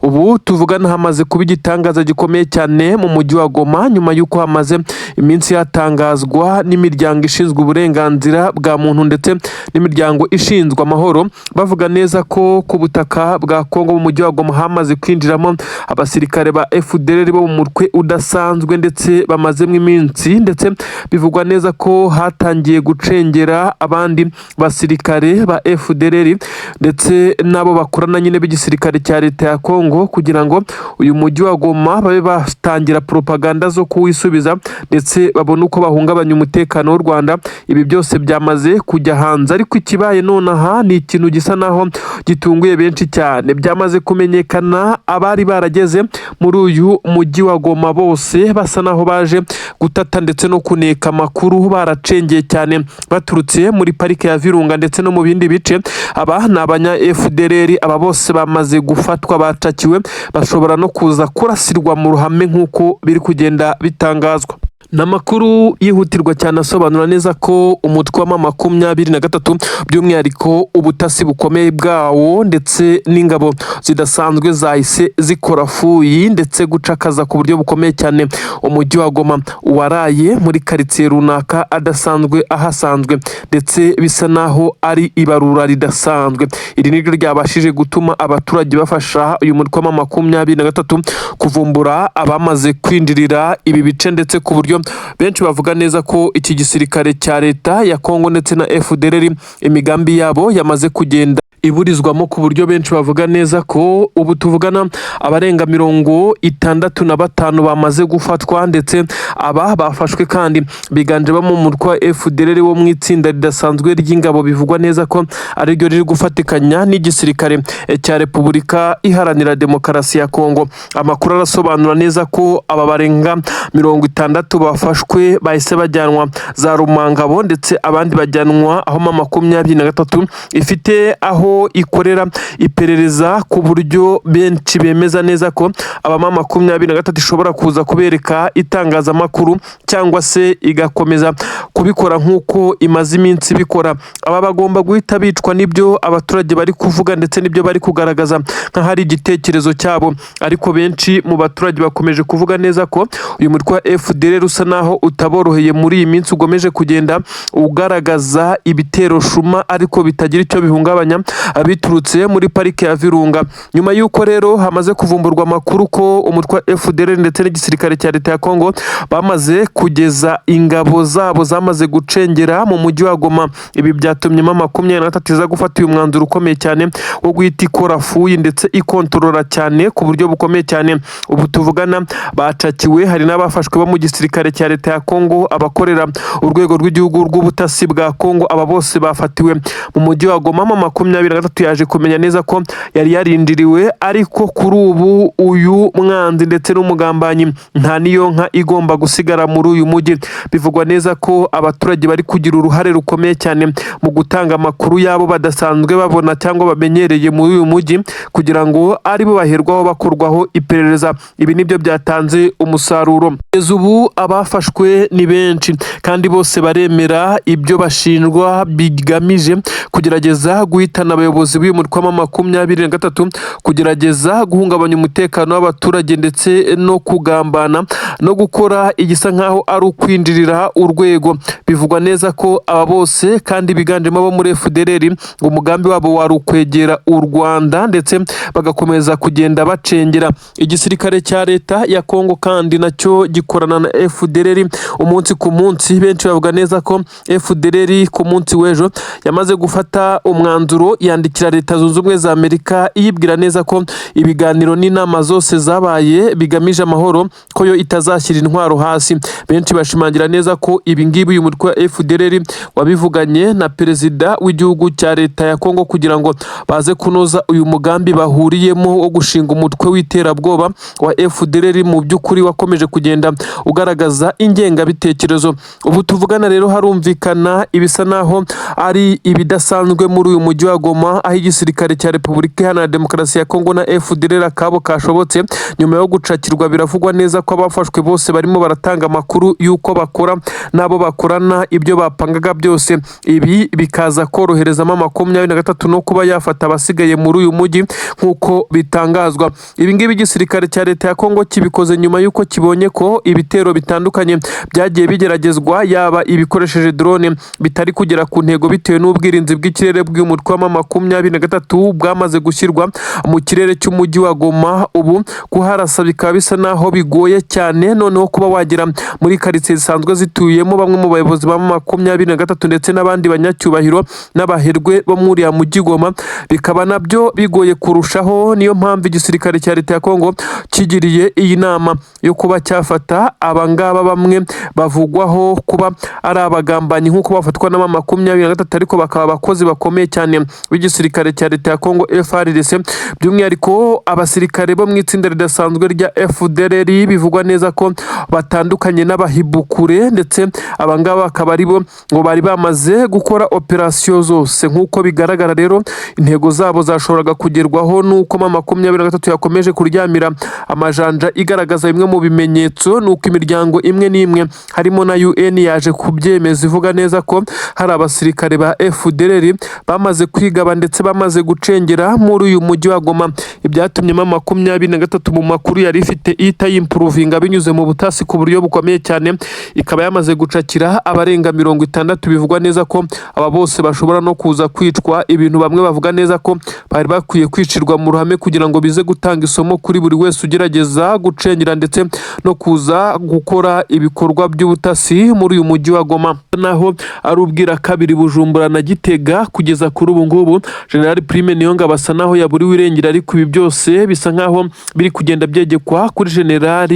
Speaker 1: Ubu tuvugana hamaze kuba igitangaza gikomeye cyane mu mujyi wa Goma, nyuma y'uko hamaze iminsi hatangazwa n'imiryango ishinzwe uburenganzira bwa muntu ndetse n'imiryango ishinzwe amahoro, bavuga neza ko ku butaka bwa Congo mu mujyi wa Goma hamaze kwinjiramo abasirikare ba FDLR bo mu mutwe udasanzwe, ndetse bamazemo iminsi, ndetse bivugwa neza ko hatangiye gucengera abandi basirikare ba FDLR ndetse nabo bakorana nyine b'igisirikare cya leta ya Congo, kugira ngo uyu mujyi wa Goma babe batangira propaganda zo kuwisubiza ndetse babone uko bahungabanya umutekano w'u Rwanda. Ibi byose byamaze kujya hanze, ariko ikibaye nonaha ni ikintu gisa naho gitunguye benshi cyane. Byamaze kumenyekana abari barageze muri uyu mujyi wa Goma bose basa naho baje gutata ndetse no kuneka Amakuru, baracengeye cyane baturutse muri parike ya Virunga ndetse no mu bindi bice. Aba ni abanya FDLR, aba bose bamaze gufatwa, batakiwe, bashobora no kuza kurasirwa mu ruhame nk'uko biri kugenda bitangazwa. N'amakuru yihutirwa cyane asobanura neza ko umutwe wa M23 by'umwihariko ubutasi bukomeye bwawo ndetse n'ingabo zidasanzwe zahise zikora fuyi ndetse gucakaza ku buryo bukomeye cyane umujyi wa Goma, waraye muri quartier runaka adasanzwe ahasanzwe, ndetse bisa naho ari ibarura ridasanzwe. Iri niryo ryabashije gutuma abaturage bafasha uyu mutwe wa M23 kuvumbura abamaze kwinjirira ibi bice, ndetse ku buryo benshi bavuga neza ko iki gisirikare cya leta ya Congo ndetse na FDLR imigambi yabo yamaze kugenda iburizwamo ku buryo benshi bavuga neza ko ubu tuvugana abarenga 65 bamaze gufatwa, ndetse aba bafashwe kandi biganjemo mu mutwe wa FDLR wo mu itsinda ridasanzwe ry'ingabo bivugwa neza ko ari ryo riri gufatikanya n'igisirikare cya Repubulika Iharanira Demokarasi ya Congo. Amakuru arasobanura neza ko aba barenga 60 bafashwe bahise bajyanwa za Rumangabo, ndetse abandi bajyanwa aho MA23 ifite aho ikorera iperereza, ku buryo benshi bemeza neza ko aba MA23 ishobora kuza kubereka itangazamakuru cyangwa se igakomeza kubikora nk'uko imaze iminsi bikora. Aba bagomba guhita bicwa n'ibyo abaturage bari kuvuga ndetse n'ibyo bari kugaragaza nka hari igitekerezo cyabo, ariko benshi mu baturage bakomeje kuvuga neza ko uyu mutwe wa FDLR usa naho utaboroheye muri iyi minsi, ugomeje kugenda ugaragaza ibitero shuma ariko bitagira icyo bihungabanya biturutse muri parike ya Virunga. Nyuma y'uko rero hamaze kuvumburwa amakuru ko umutwe wa FDLR ndetse n'igisirikare cya leta ya Congo bamaze kugeza ingabo zabo zamaze gucengera mu mujyi wa Goma, ibi byatumye MA23 iza gufata uyu mwanzuro ukomeye cyane wo guhita ikora fuyi ndetse ikontorora cyane ku buryo bukomeye cyane. Ubu tuvugana bacakiwe, hari n'abafashwe bo mu gisirikare cya leta ya Congo, abakorera urwego rw'igihugu rw'ubutasi bwa Congo, aba bose bafatiwe mu mujyi wa Goma. MA23 yaje kumenya neza ko yari yarindiriwe, ariko kuri ubu uyu mwanzi ndetse n'umugambanyi nta niyo nka igomba gusigara muri uyu mujyi. Bivugwa neza ko abaturage bari kugira uruhare rukomeye cyane mu gutanga amakuru yabo badasanzwe babona cyangwa bamenyereye muri uyu mujyi, kugira ngo aribo baherwaho bakorwaho iperereza. Ibi nibyo byatanze umusaruro. Kugeza ubu abafashwe ni benshi kandi bose baremera ibyo bashinjwa bigamije kugerageza guhitana abayobozi b'uyu mutwe wa MA23, kugerageza guhungabanya umutekano w'abaturage ndetse no kugambana no gukora igisa nkaho ari ukwinjirira urwego. Bivugwa neza ko aba bose kandi biganjemo abo muri FDLR umugambi wabo wari ukwegera u Rwanda ndetse bagakomeza kugenda bacengera igisirikare cya leta ya Congo, kandi nacyo gikorana na FDLR umunsi ku munsi. Benshi bavuga neza ko FDLR ku munsi w'ejo yamaze gufata umwanzuro yandikira leta zunze ubumwe za Amerika iyibwira neza ko ibiganiro n'inama zose zabaye bigamije amahoro ko yo itazashyira intwaro hasi. Benshi bashimangira neza ko ibi ngibi uyu mutwe wa FDLR wabivuganye na perezida w'igihugu cya leta ya Congo kugira ngo baze kunoza uyu mugambi bahuriyemo wo gushinga umutwe w'iterabwoba wa FDLR. Mu by'ukuri wakomeje kugenda ugaragaza ingengabitekerezo. Ubu tuvugana rero harumvikana ibisa naho ari ibidasanzwe muri uyu mujyi wa Goma, aho igisirikare cya Repubulika Iharanira Demokarasi ya Congo na FDLR akabo kashobotse. Nyuma yo gucakirwa biravugwa neza ko abafashwe bose barimo baratanga amakuru y'uko bakora n'abo bakorana ibyo bapangaga byose. Ibi bikaza korohereza MA23 no kuba yafata abasigaye muri uyu mujyi nk'uko bitangazwa. Ibi ngibi igisirikare cya leta ya Congo kibikoze nyuma y'uko kibonye ko ibitero bitandukanye byagiye bigeragezwa, yaba ibikoresheje drone bitari kugera ku ntego bitewe n'ubwirinzi bw'ikirere bw'umutwe wa MA23 bwamaze gushyirwa mu kirere cy'umujyi wa Goma. Ubu kuharasa bikaba bisa naho bigoye cyane, noneho kuba wagera muri karitsiye zisanzwe zituyemo bamwe mu bayobozi ba MA23 ndetse n'abandi banyacyubahiro n'abaherwe bo muri ya mujyi Goma bikaba nabyo bigoye kurushaho. Niyo mpamvu igisirikare cya leta ya Congo kigiriye iyi nama yo kuba cyafata abangaba bamwe bavugwaho kuba ari abagambanyi nk'uko bafatwa na MA23, ariko bakaba abakozi bakomeye cyane b'igisirikare cya leta ya Congo FARDC, by'umwihariko abasirikare bo mu itsinda ridasanzwe rya FDLR. Bivugwa neza ko batandukanye n'abahibukure, ndetse abangaba bakaba aribo ngo bari bamaze gukora operasiyo zose. Nk'uko bigaragara rero intego zabo zashoboraga kugerwaho nuko MA23 yakomeje kuryamira amajanja igaragaza bimwe mu bimenyetso, nuko imiryango imwe n'imwe harimo na UN yaje kubyemeza ivuga neza ko hari abasirikare ba FDLR bamaze kwigaba ndetse bamaze gucengera muri uyu mujyi wa Goma. Ibyatumye MA23 mu makuru yari ifite ihita yimprovinga binyuze mu butasi ku buryo bukomeye cyane, ikaba yamaze gucakira abarenga 60. Bivugwa neza ko aba bose bashobora no kuza kwicwa. Ibintu bamwe bavuga neza ko bari bakwiye kwicirwa mu ruhame kugira ngo bize gutanga isomo kuri buri wese ugerageza gucengera ndetse no kuza gukora ibikorwa by'ubutasi muri uyu mujyi wa Goma. Naho ari ubwira kabiri Bujumbura na Gitega kugeza kuri ubu ngubu n'ubu General Prime Niyongabo asa naho yaburiwe irengero, ariko ibi byose bisa nkaho biri kugenda byegekwa kuri General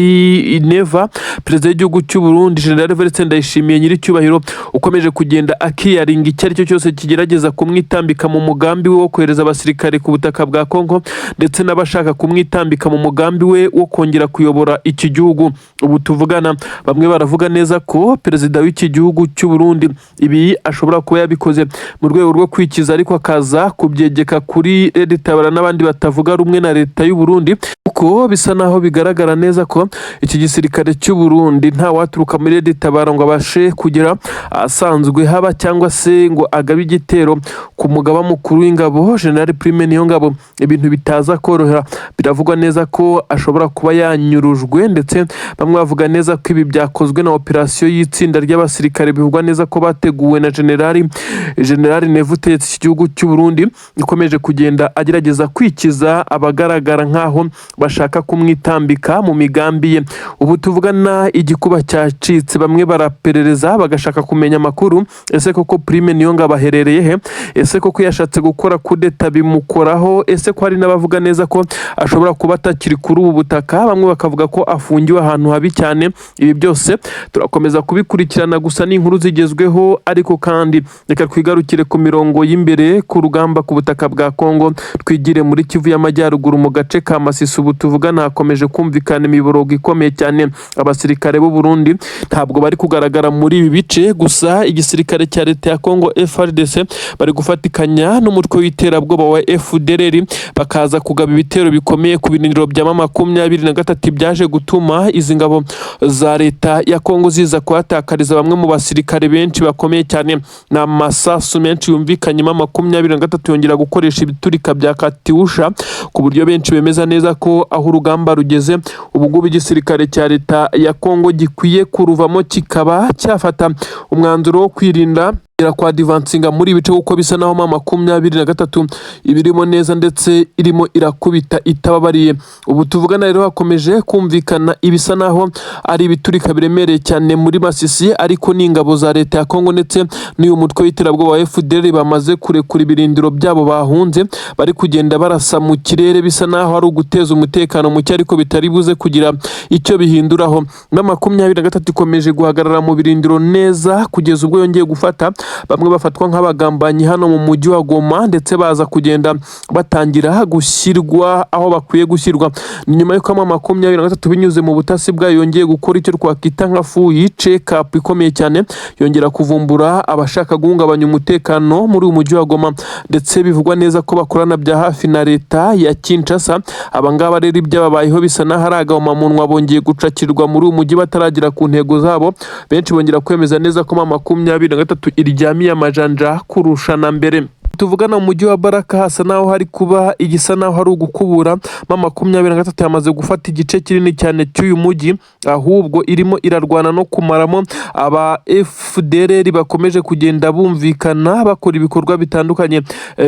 Speaker 1: Neva, perezida w'igihugu cy'u Burundi. General Evariste Ndayishimiye nyiricyubahiro ukomeje kugenda akiyaringa icyo ari cyo cyose kigerageza kumwitambika mu mugambi we wo kohereza abasirikare ku butaka bwa Congo, ndetse n'abashaka kumwitambika mu mugambi we wo kongera kuyobora iki gihugu. Ubu tuvugana bamwe baravuga neza ko perezida w'iki gihugu cy'u Burundi ibi ashobora kuba yabikoze mu rwego rwo kwikiza, ariko akaza kubyegeka kuri leta n'abandi batavuga rumwe na leta y'u Burundi, kuko bisa naho bigaragara neza ko iki gisirikare cy'u Burundi nta waturuka muri leta ngo abashe kugera asanzwe haba cyangwa se ngo agabe igitero ku mugaba mukuru w'ingabo General Prime Niyongabo. Ibintu bitaza korohera, biravugwa neza ko ashobora kuba yanyurujwe, ndetse bamwe bavuga neza ko ibi byakozwe na operasiyo y'itsinda ry'abasirikare bivugwa neza ko bateguwe na General Neva utegetse iki gihugu cy'u Burundi, ikomeje kugenda agerageza kwikiza abagaragara nkaho bashaka kumwitambika mu migambi ye. Ubu tuvugana igikuba cyacitse, bamwe baraperereza bagashaka kumenya amakuru, ese koko Prime Niyongabo aherereye he? Ese koko yashatse gukora kudeta bimukoraho? Ese ko hari n'abavuga neza ko ashobora kuba atakiri kuri ubu butaka? Bamwe bakavuga ko afungiwe ahantu habi cyane. Ibi byose turakomeza kubikurikirana, gusa ni inkuru zigezweho, ariko kandi reka twigarukire ku mirongo y'imbere ku rugamba ku butaka bwa Congo, twigire muri Kivu y'Amajyaruguru mu gace ka Masisi. Ubu tuvugana hakomeje kumvikana imiborogo ikomeye cyane. Abasirikare b'u Burundi ntabwo bari kugaragara muri ibi bice, gusa igisirikare cya leta ya Congo FARDC bari gufatikanya n'umutwe w'iterabwoba wa FDLR bakaza kugaba ibitero bikomeye ku biniriro bya MA23 byaje gutuma izi ngabo za leta ya Congo ziza kuhatakariza bamwe mu basirikare benshi bakomeye cyane. Na masasu menshi yumvikanye MA23 yongera gukoresha ibiturika bya Katyusha, ku buryo benshi bemeza neza ko aho urugamba rugeze ubu ngubu igisirikare cya leta ya Congo gikwiye kuruvamo kikaba cyafata umwanzuro wo kwirinda kwa divansinga muri ibice, kuko bisa naho MA23 ibirimo neza ndetse irimo irakubita itababariye. Ubu tuvugana rero hakomeje kumvikana ibisa naho ari ibiturika biremereye cyane muri Masisi, ariko n'ingabo za leta ya Congo ndetse n'uyu mutwe w'iterabwoba wa FDLR bamaze kurekura ibirindiro byabo bahunze, bari kugenda barasa mu kirere, bisa naho ari uguteza umutekano muke, ariko bitari buze kugira icyo bihinduraho. MA23 ikomeje guhagarara mu birindiro neza kugeza ubwo yongeye gufata bamwe bafatwa nk'abagambanyi hano mu mujyi wa Goma, ndetse baza kugenda batangira gushyirwa aho bakwiye gushyirwa. Ni nyuma y'uko MA23 binyuze mu butasi bwayo yongeye gukora icyo twakwita nka fuyi check up ikomeye cyane, yongera kuvumbura abashaka guhungabanya umutekano muri uyu mujyi wa Goma, ndetse bivugwa neza ko bakorana bya hafi na leta ya Kinshasa. Abangaba rero ibyababayeho bisa naho ari agahomamunwa, bongeye gucakirwa muri uyu mujyi bataragira ku ntego zabo. Benshi bongera kwemeza neza ko MA23 iryamiye amajanja kurusha na mbere. Tuvugana mu mujyi wa Baraka hasa naho hari kuba igisa naho hari ugukubura. MA23 yamaze gufata igice kinini cyane cy'uyu mujyi, ahubwo irimo irarwana no kumaramo aba FDLR bakomeje kugenda bumvikana bakora ibikorwa bitandukanye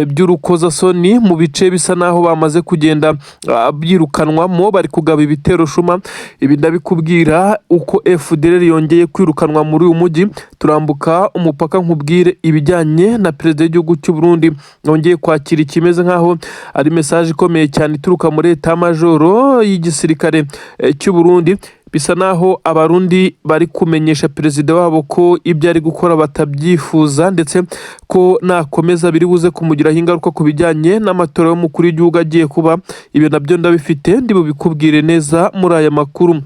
Speaker 1: by'urukozasoni mu bice bisa naho bamaze kugenda byirukanwamo, bari kugaba ibitero shuma. Ibi ndabikubwira uko FDLR yongeye kwirukanwa muri uyu mujyi. Turambuka umupaka nkubwire ibijyanye na perezida w'igihugu cy'u Burundi yongeye kwakira ikimeze nkaho ari message ikomeye cyane ituruka muri Etat Majoro y'igisirikare cy'u Burundi. Bisa naho abarundi bari kumenyesha perezida wabo ko ibyo ari gukora batabyifuza, ndetse ko nakomeza biri buze kumugiraho ingaruka ku bijyanye n'amatora y'umukuru w'igihugu agiye kuba. Ibyo nabyo ndabifite ndi bubikubwire neza muri aya makuru.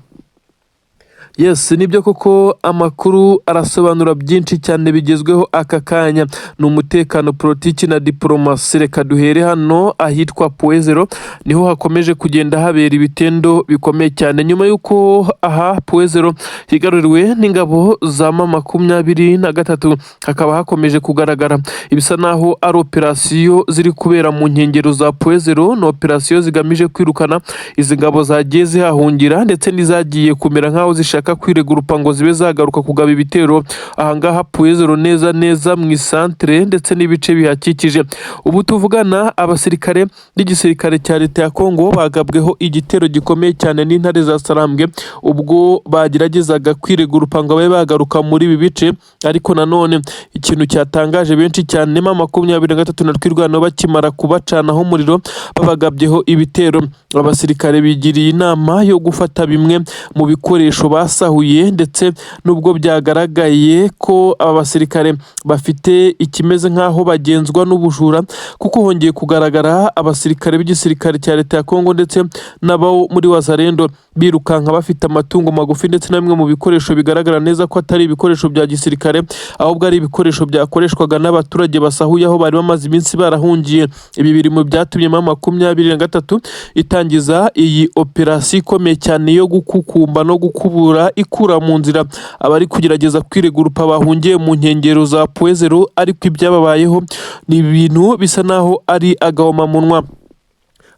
Speaker 1: Yes, nibyo koko amakuru arasobanura byinshi cyane bigezweho aka kanya. Ni umutekano, politiki na dipromacy. Reka duhere hano ahitwa Puezero, niho hakomeje kugenda habera ibitendo bikomeye cyane nyuma y'uko aha Puezero higaruriwe n'ingabo za MA23. Hakaba hakomeje kugaragara ibisa naho ari operasiyo ziri kubera mu nkengero za Puezero. No operasiyo zigamije kwirukana izi ngabo zagiye zihahungira, ndetse n'izagiye kumera nkaho zishaka zishaka kwiregurupa ngo zibe zagaruka kugaba ibitero ahangaha Puezero neza mu isantere ndetse n'ibice bihakikije. Ubu tuvugana abasirikare n'igisirikare cya leta ya Congo bagabweho igitero gikomeye cyane n'intare za Sarambwe ubwo bageragezaga kwiregurupa ngo babe bagaruka muri ibi bice, ariko nanone ikintu cyatangaje benshi cyane MA23 na twirwanaho bakimara kubacanaho umuriro babagabyeho ibitero. Abasirikare bigiriye inama yo gufata bimwe mu bikoresho basahuye, ndetse nubwo byagaragaye ko aba basirikare bafite ikimeze nk'aho bagenzwa n'ubujura, kuko hongeye kugaragara abasirikare b'igisirikare cya leta ya Congo ndetse n'abo muri Wazalendo birukanka bafite amatungo magufi ndetse na bimwe mu bikoresho bigaragara neza ko atari ibikoresho bya gisirikare ahubwo ari ibikoresho byakoreshwaga n'abaturage basahuye aho bari bamaze iminsi barahungiye. Ibi biri mu byatumye MA23 itangiza iyi operasiyo ikomeye cyane yo gukukumba no gukubura ikura mu nzira abari kugerageza kwiregurupa bahungiye mu nkengero za Puezero, ariko ibyababayeho ni ibintu bisa naho ari agahomamunwa.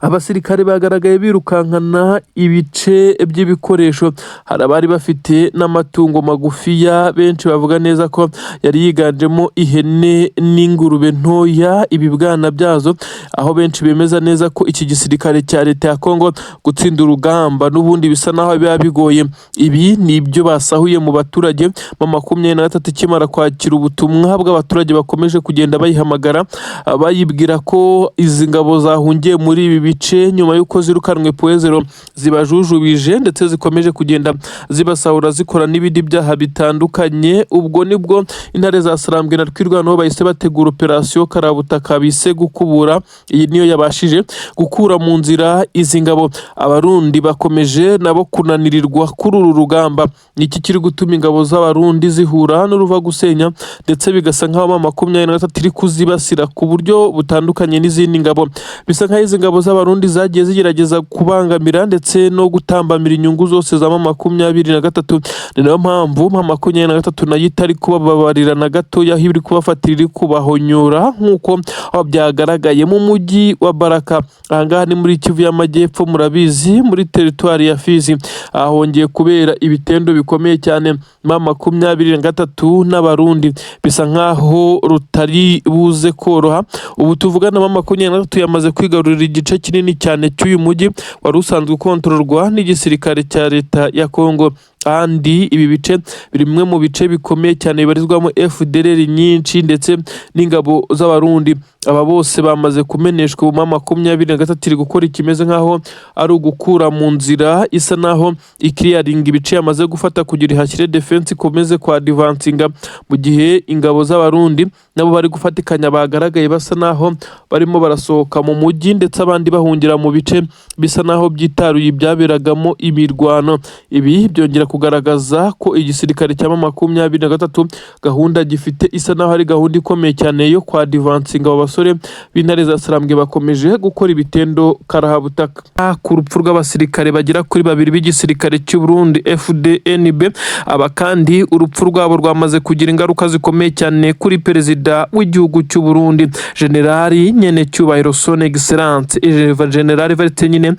Speaker 1: Abasirikare bagaragaye birukankana ibice by'ibikoresho, hari abari bafite n'amatungo magufiya, benshi bavuga neza ko yari yiganjemo ihene n'ingurube ntoya, ibibwana byazo, aho benshi bemeza neza ko iki gisirikare cya leta ya Congo gutsinda urugamba n'ubundi bisa naho biba bigoye. Ibi ni ibyo basahuye mu baturage. MA23 ikimara kwakira ubutumwa bw'abaturage bakomeje kugenda bayihamagara bayibwira ko izi ngabo zahungiye muri ibi bice nyuma y'uko zirukanwe Puezero zibajujubije ndetse zikomeje kugenda zibasahura zikora n'ibindi byaha bitandukanye. Ubwo nibwo intare za Sarambwe na twirwanaho bahise bategura operasiyo karabutaka bise gukubura. Iyi niyo yabashije gukura mu nzira izi ngabo. Abarundi bakomeje nabo kunanirirwa kuri uru rugamba. Iki kiri gutuma ingabo z'abarundi zihura n'uruva gusenya, ndetse bigasa nk'aho MA23 iri kuzibasira ku buryo butandukanye n'izindi ngabo. Bisa nk'aho izi ngabo z'abarundi zagiye zigerageza kubangamira ndetse no gutambamira inyungu zose za MA23. Ni nayo mpamvu MA23 nayo itari kubababarira na gato, yaho iri kubafatira iri kubahonyora nk'uko byagaragaye mu mujyi wa Baraka. Ahangaha ni muri Kivu y'Amajyepfo, murabizi, muri teritwari ya Fizi ahongeye kubera ibitendo bikomeye cyane. MA23 n'abarundi bisa nk'aho rutari buze koroha. Ubu tuvugana MA23 yamaze kwigarurira igice kinini cyane cy'uyu mujyi wari usanzwe ukontororwa n'igisirikare cya leta ya Congo. Kandi ibi bice biri bimwe mu bice bikomeye cyane bibarizwamo FDLR nyinshi ndetse n'ingabo z'abarundi. Aba bose bamaze kumeneshwa. Ubu MA23 iri gukora ikimeze nk'aho ari ugukura mu nzira, isa naho ikiriyaringa ibice yamaze gufata kugira ihashyire defense ikomeze kwa advancinga, mu gihe ingabo z'abarundi nabo bari gufatikanya bagaragaye basa naho barimo barasohoka mu mujyi, ndetse abandi bahungira mu bice bisa naho byitaruye ibyaberagamo imirwano. Ibi byongera kugaragaza ko igisirikare cya MA23 gahunda gifite isa naho ari gahunda ikomeye cyane yo kwa advancinga. Abasore b'intare za Sarambwe bakomeje gukora ibitendo karahabutaka. Ku rupfu rw'abasirikare bagera kuri 2 b'igisirikare cy'u Burundi FDNB, aba kandi urupfu rwabo rwamaze kugira ingaruka zikomeye cyane kuri perezida w'igihugu cy'u Burundi, Generali nyene cyubahiro Son Excellence General Verite nyine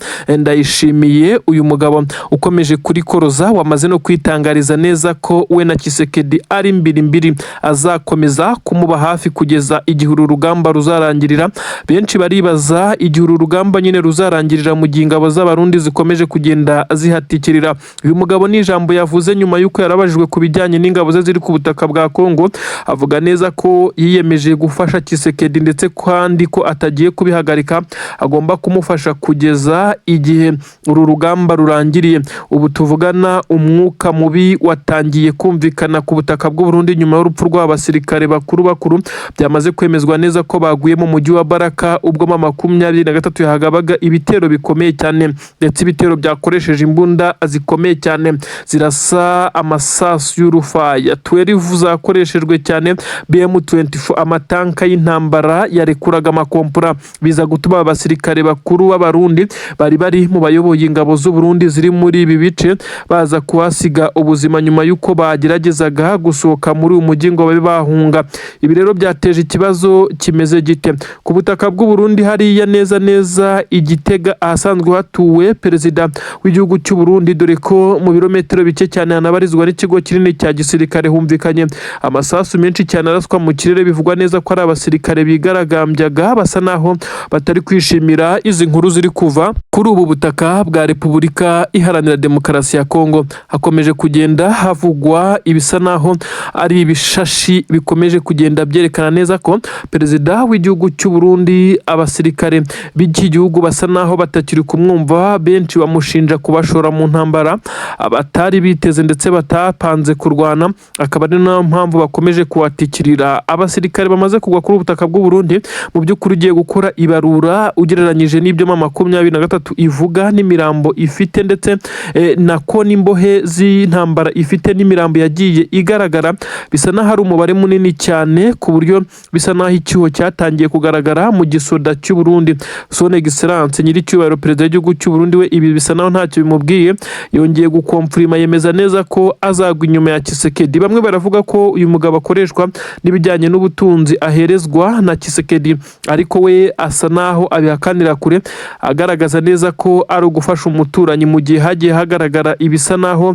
Speaker 1: Ndayishimiye. Uyu mugabo ukomeje kuri koroza wamaze no kwitangariza neza ko we na Kisekedi ari mbiri azakomeza kumuba hafi kugeza igihe uru rugamba ruzarangirira. Benshi baribaza igihe uru rugamba nyine ruzarangirira mu gihe ingabo z'abarundi zikomeje kugenda zihatikirira. Uyu mugabo ni ijambo yavuze nyuma y'uko yarabajijwe ku bijyanye n'ingabo ze ziri ku butaka bwa Congo, avuga neza ko yiyemeje gufasha Kisekedi ndetse kandi ko atagiye kubihagarika, agomba kumufasha kugeza igihe uru rugamba rurangiriye. Ubu tuvugana umwuka mubi watangiye kumvikana ku butaka bw'u Burundi nyuma y'urupfu rw'abasirikare bakuru byamaze kwemezwa neza ko baguye mu mujyi wa Baraka ubwo MA23 yahagabaga ibitero bikomeye cyane, ndetse ibitero byakoresheje imbunda zikomeye cyane zirasa amasasu y'urufaya 12 zakoreshejwe cyane, BM24 amatanka y'intambara yarekuraga amakompura, biza gutuma abasirikare bakuru b'abarundi bari mu bayoboye ingabo z'u Burundi ziri muri ibi bice baza kuhasiga ubuzima nyuma y'uko bageragezaga gusohoka muri uyu mujyi ngo babe bahunga. Ibi rero byateje ikibazo kimeze gite. Ku butaka bw'u Burundi hariya neza Igitega ahasanzwe hatuwe perezida w'igihugu cy'u Burundi, dore ko mu birometero bike cyane hanabarizwa n'ikigo kinini cya gisirikare humvikanye amasasu menshi cyane araswa mu kirere. Bivugwa neza ko ari abasirikare bigaragambyaga basa naho batari kwishimira izi nkuru ziri kuva kuri ubu butaka bwa Repubulika Iharanira Demokarasi ya Congo. Hakomeje kugenda havugwa ibisa naho ari ibishashi bikomeje kugenda byerekana neza ko perezida w'igihugu cy'u Burundi, abasirikare b'iki gihugu basa naho batakiri kumwumva. Benshi bamushinja kubashora mu ntambara abatari biteze ndetse batapanze kurwana, akaba ari nayo mpamvu bakomeje kuwatikirira. Abasirikare bamaze kugwa kuri ubutaka bw'u Burundi mu by'ukuri ugiye gukora ibarura ugereranyije n'ibyo MA23 ivuga n'imirambo ifite, ndetse nako n'imbohe z'intambara ifite n'imirambo yagiye igaragara, bisa naho ari umubare munini cyane ku buryo bisa naho icyuho cyatangiye kugaragara mu gisoda cy'u Burundi. Son Excellence nyiricyubahiro perezida w'igihugu cy'u Burundi we ibi bisa naho ntacyo bimubwiye, yongeye gukomfirima yemeza neza ko azagwa inyuma ya Kisekedi. Bamwe baravuga ko uyu mugabo akoreshwa n'ibijyanye n'ubutunzi aherezwa na Kisekedi, ariko we asa naho abihakanira kure, agaragaza neza ko ari ugufasha umuturanyi mu gihe hagiye hagaragara ibisa naho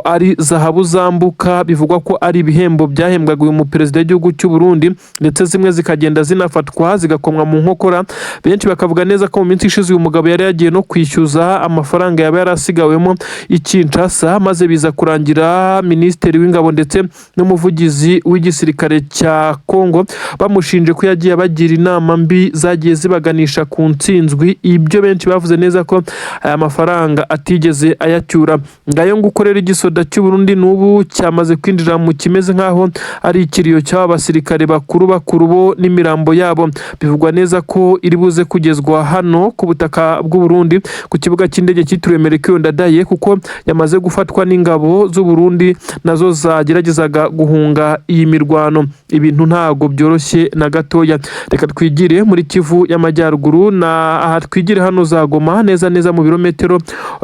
Speaker 1: ari zahabu zambuka. Bivugwa ko ari ibihembo byahembwaga uyu muperezida w'igihugu cy'u Burundi, ndetse zimwe zikagenda zinafatwa zigakomwa mu nkokora. Benshi bakavuga neza ko mu minsi ishize uyu mugabo yari yagiye no kwishyuza amafaranga yaba yarasigawemo i Kinshasa, maze biza kurangira minisitiri w'ingabo ndetse n'umuvugizi w'igisirikare cya Congo bamushinje ko yagiye abagira inama mbi zagiye zibaganisha ku ntsinzwi. Ibyo benshi bavuze neza ko aya mafaranga atigeze ayacyura. Ngayo ngukorera igisoda cy'u Burundi n'ubu cyamaze kwinjira mu kimeze nkaho ari ikiriyo cy'aba basirikare bakuru bo n'imirambo yabo. Bivugwa neza ko iri buze kugezwa hano ku butaka bw'u Burundi ku kibuga cy'indege cyitiriwe Melchior Ndadaye, kuko yamaze gufatwa n'ingabo z'u Burundi nazo zageragezaga guhunga iyi mirwano. Ibintu ntago byoroshye na gatoya. Reka twigire muri Kivu y'Amajyaruguru, na aha twigire hano za Goma neza mu birometero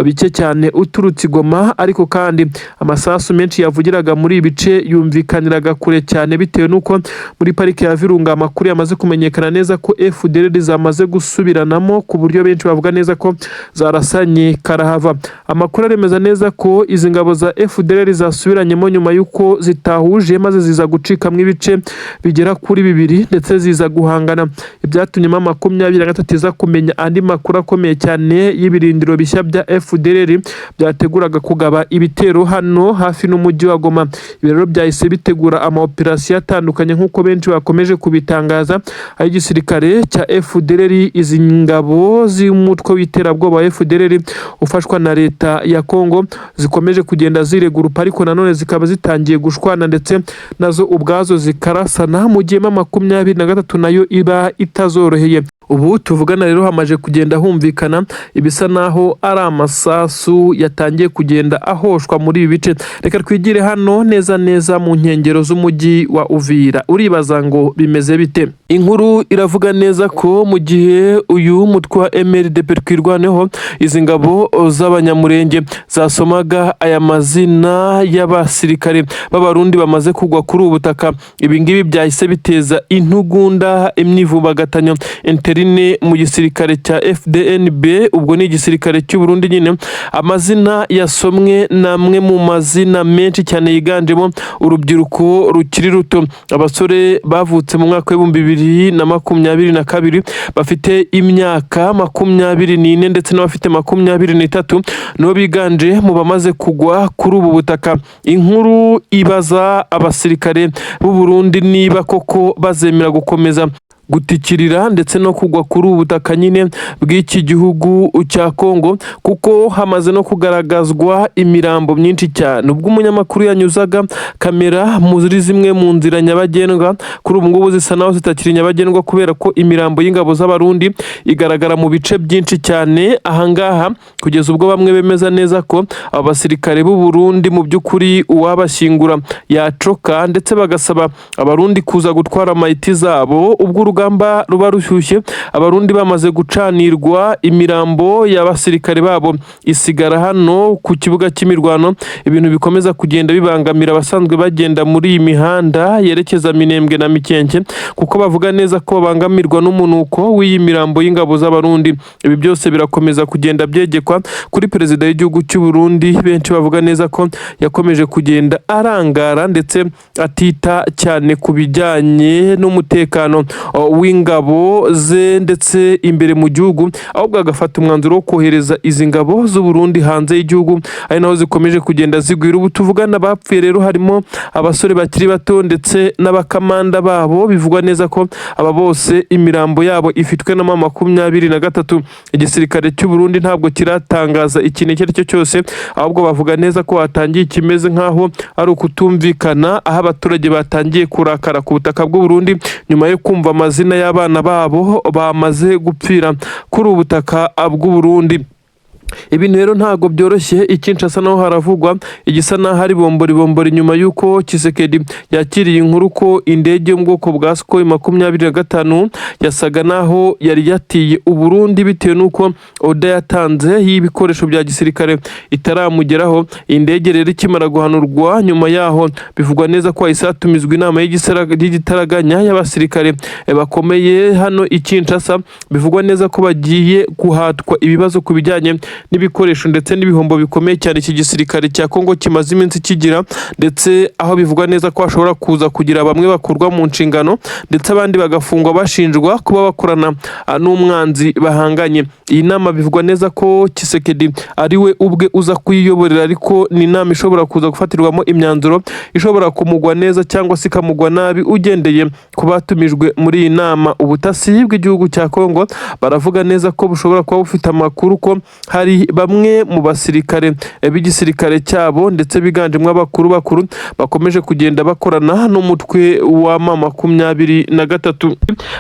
Speaker 1: bike cyane uturutse Goma, ariko kandi amasasu menshi yavugiraga muri ibice yumvikaniraga kure cyane, bitewe nuko muri parike ya Virunga amakuru yamaze kumenyekana neza ko FDLR zamaze gusubiranamo, ku buryo benshi bavuga neza ko zarasanye karahava. Amakuru aremeza neza ko izi ngabo za FDLR zasubiranyemo nyuma yuko zitahuje, maze ziza gucikamo ibice bigera kuri 2 ndetse ziza guhangana. Ibyatumye MA23 iza kumenya andi makuru akomeye cyane y'ibirindiro bishya bya FDLR byateguraga kugaba ibitero hano hafi n'umujyi wa Goma. Ibi rero byahise bitegura amaoperasiyo atandukanye nk'uko benshi bakomeje kubitangaza. Aho igisirikare cya FDLR, izi ngabo z'umutwe w'iterabwoba wa FDLR ufashwa na leta ya Congo, zikomeje kugenda ziregurupa, ariko nanone zikaba zitangiye gushwana ndetse nazo ubwazo zikarasana, mu gihe MA23 nayo iba itazoroheye. Ubu tuvugana rero hamaje kugenda humvikana ibisa naho ari amasasu yatangiye kugenda ahoshwa muri ibi bice. Reka twigire hano neza mu nkengero z'umujyi wa Uvira. Uribaza ngo bimeze bite? Inkuru iravuga neza ko mu gihe uyu mutwe wa MLDP twirwaneho, izi ngabo z'abanyamurenge zasomaga aya mazina y'abasirikare b'abarundi bamaze kugwa kuri ubu butaka. Ibi ngibi byahise biteza intugunda, imyivumbagatanyo interine mu gisirikare cya FDNB, ubwo ni igisirikare cy'u Burundi nyine. Amazina yasomwe namwe mu mazina menshi cyane yiganjemo urubyiruko rukiri ruto, abasore bavutse mu mwaka wa 2022 bafite imyaka 24 ndetse n'abafite 23 nibo biganje mu bamaze kugwa kuri ubu butaka. Inkuru ibaza abasirikare b'u Burundi niba koko bazemera gukomeza gutikirira ndetse no kugwa kuri ubu butaka nyine bw'iki gihugu cya Congo, kuko hamaze no kugaragazwa imirambo myinshi cyane. Ubwo umunyamakuru yanyuzaga kamera muri zimwe mu nzira nyabagendwa, kuri ubu ngubu zisa naho zitakiri nyabagendwa kubera ko imirambo y'ingabo z'abarundi igaragara mu bice byinshi cyane ahangaha, kugeza ubwo bamwe bemeza neza ko abasirikare b'u Burundi mu by'ukuri uwabashyingura yacoka, ndetse bagasaba abarundi kuza gutwara amayiti zabo ubwo urugamba ruba rushyushye abarundi bamaze gucanirwa imirambo y'abasirikare babo isigara hano ku kibuga cy'imirwano ibintu bikomeza kugenda bibangamira abasanzwe bagenda muri iyi mihanda yerekeza Minembwe na Mikenke kuko bavuga neza ko babangamirwa n'umunuko w'iyi mirambo y'ingabo z'abarundi. Ibi byose birakomeza kugenda byegekwa kuri perezida w'igihugu cy'u Burundi, benshi bavuga neza ko yakomeje kugenda arangara ndetse atita cyane ku bijyanye n'umutekano w'ingabo ze ndetse imbere mu gihugu, ahubwo agafata umwanzuro wo kohereza izi ngabo z'u Burundi hanze y'igihugu, ari naho zikomeje kugenda zigwira. Ubu tuvugana bapfuye rero harimo abasore bakiri bato ndetse n'abakamanda babo, bivugwa neza ko aba bose imirambo yabo ifitwe na MA23. Igisirikare cy'u Burundi ntabwo kiratangaza ikintu icyo ari cyo cyose, ahubwo bavuga neza ko hatangiye kimeze nk'aho ari ukutumvikana, aho abaturage batangiye kurakara ku butaka bw'u Burundi nyuma yo kumva amazina y'abana babo bamaze gupfira kuri ubu butaka bw'u Burundi. Ibintu rero ntago byoroshye i Kinshasa naho haravugwa igisa naho ari bombori nyuma yuko Kisekedi yakiriye inkuru ko indege yo mu bwoko bwa MA23 yasaga naho yari yatiye u Burundi bitewe nuko oda yatanze y'ibikoresho bya gisirikare itaramugeraho. Indege rero ikimara guhanurwa nyuma yaho bivugwa neza ko isatumizwa inama y'igitaraganya y'abasirikare bakomeye hano i Kinshasa. Bivugwa neza ko bagiye guhatwa ibibazo ku bijyanye n'ibikoresho ndetse n'ibihombo bikomeye cyane iki gisirikare cya Congo kimaze iminsi kigira, ndetse aho bivugwa neza ko hashobora kuza kugira bamwe bakurwa mu nshingano ndetse abandi bagafungwa bashinjwa kuba bakorana n'umwanzi bahanganye. Iyi nama bivugwa neza ko Kisekedi ari we ubwe uza kuyiyoborera, ariko ni inama ishobora kuza gufatirwamo imyanzuro ishobora kumugwa neza cyangwa se ikamugwa nabi ugendeye ku batumijwe muri iyi nama. Ubutasi bw'igihugu cya Congo baravuga neza ko bushobora kuba bufite amakuru ko hari bamwe mu basirikare b'igisirikare cyabo ndetse biganjemo abakuru bakomeje kugenda bakorana n'umutwe wa MA23.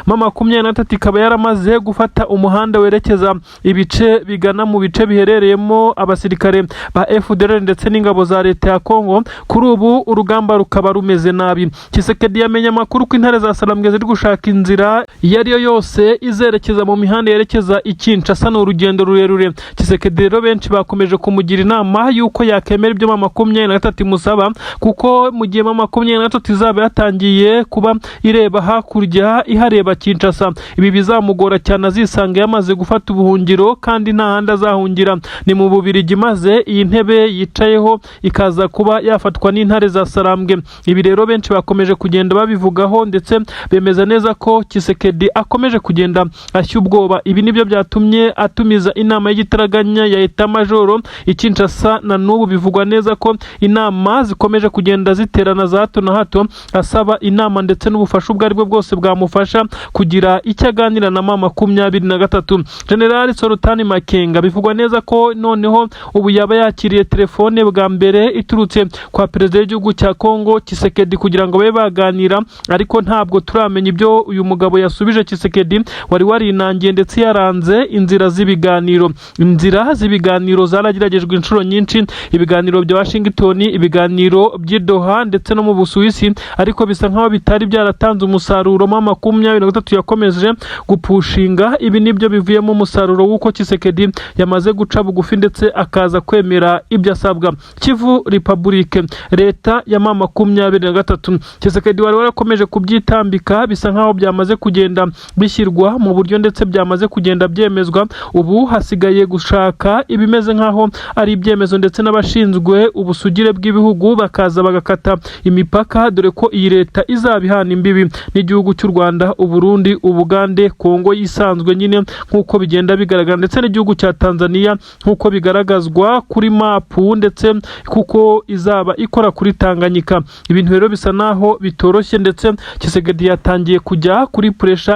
Speaker 1: MA23 ikaba yaramaze gufata umuhanda werekeza ibice bigana mu bice biherereyemo abasirikare ba FDLR ndetse n'ingabo za leta ya Congo. Kuri ubu urugamba rukaba rumeze nabi. Kisekedi yamenye amakuru ko intare za Salambwe ziri gushaka inzira iyo ari yo yose izerekeza mu mihanda yerekeza i Kinshasa. Ni urugendo rurerure. Kisekedi rero benshi bakomeje kumugira inama yuko yakemera ibyo MA23 musaba, kuko mu gihe MA23 izaba yatangiye kuba ireba hakurya ihareba Kinshasa, ibi bizamugora cyane azisanga yamaze gufata ubuhungiro kandi nta handi azahungira ni mu Bubiligi, maze iyi ntebe yicayeho ikaza kuba yafatwa n'intare za Salambwe. Ibi rero benshi bakomeje kugenda babivugaho ndetse bemeza neza ko Kisekedi akomeje kugenda ashya ubwoba. Ibi nibyo byatumye atumiza inama y'igitaraganya ya Eta Majoro i Kinshasa. Na n'ubu bivugwa neza ko inama zikomeje kugenda ziterana za hato na hato, asaba inama ndetse n'ubufasha ubwo aribwo bwose bwamufasha kugira icyo aganira na MA23. General Sultan Makenga bivugwa neza ko noneho ubu yaba yakiriye telefone bwa mbere iturutse kwa perezida w'igihugu cya Congo Kisekedi kugira ngo babe baganira, ariko ntabwo turamenya ibyo uyu mugabo yasubije Kisekedi wari warinangiye ndetse yaranze inzira z'ibiganiro. Inzira z'ibiganiro zaragiragejwe inshuro nyinshi, ibiganiro bya Washington, ibiganiro by'i Doha ndetse no mu Busuwisi, ariko bisa nkaho bitari byaratanze umusaruro. MA23 yakomeje gupushinga. Ibi nibyo bivuyemo umusaruro w'uko Kisekedi yamaze guca bugufi ndetse akaza kwemera ibyo asabwa. Kivu Republic, leta ya MA23, Kisekedi wari warakomeje kubyitambika, bisa nkaho byamaze kugenda bishyirwa mu buryo ndetse byamaze kugenda byemezwa. Ubu hasigaye gushaka ibimeze nkaho ari ibyemezo ndetse n'abashinzwe ubusugire bw'ibihugu bakaza bagakata imipaka, dore ko iyi leta izabihana imbibi n'igihugu cy'u Rwanda, Uburundi, Ubugande, Congo yisanzwe nyine nk'uko bigenda bigaragara, ndetse n'igihugu cya Tanzania nk'uko bigaragazwa kuri mapu, ndetse kuko izaba ikora kuri Tanganyika. Ibintu rero bisa naho bitoroshye ndetse Kisekedi yatangiye kujya kuri pressure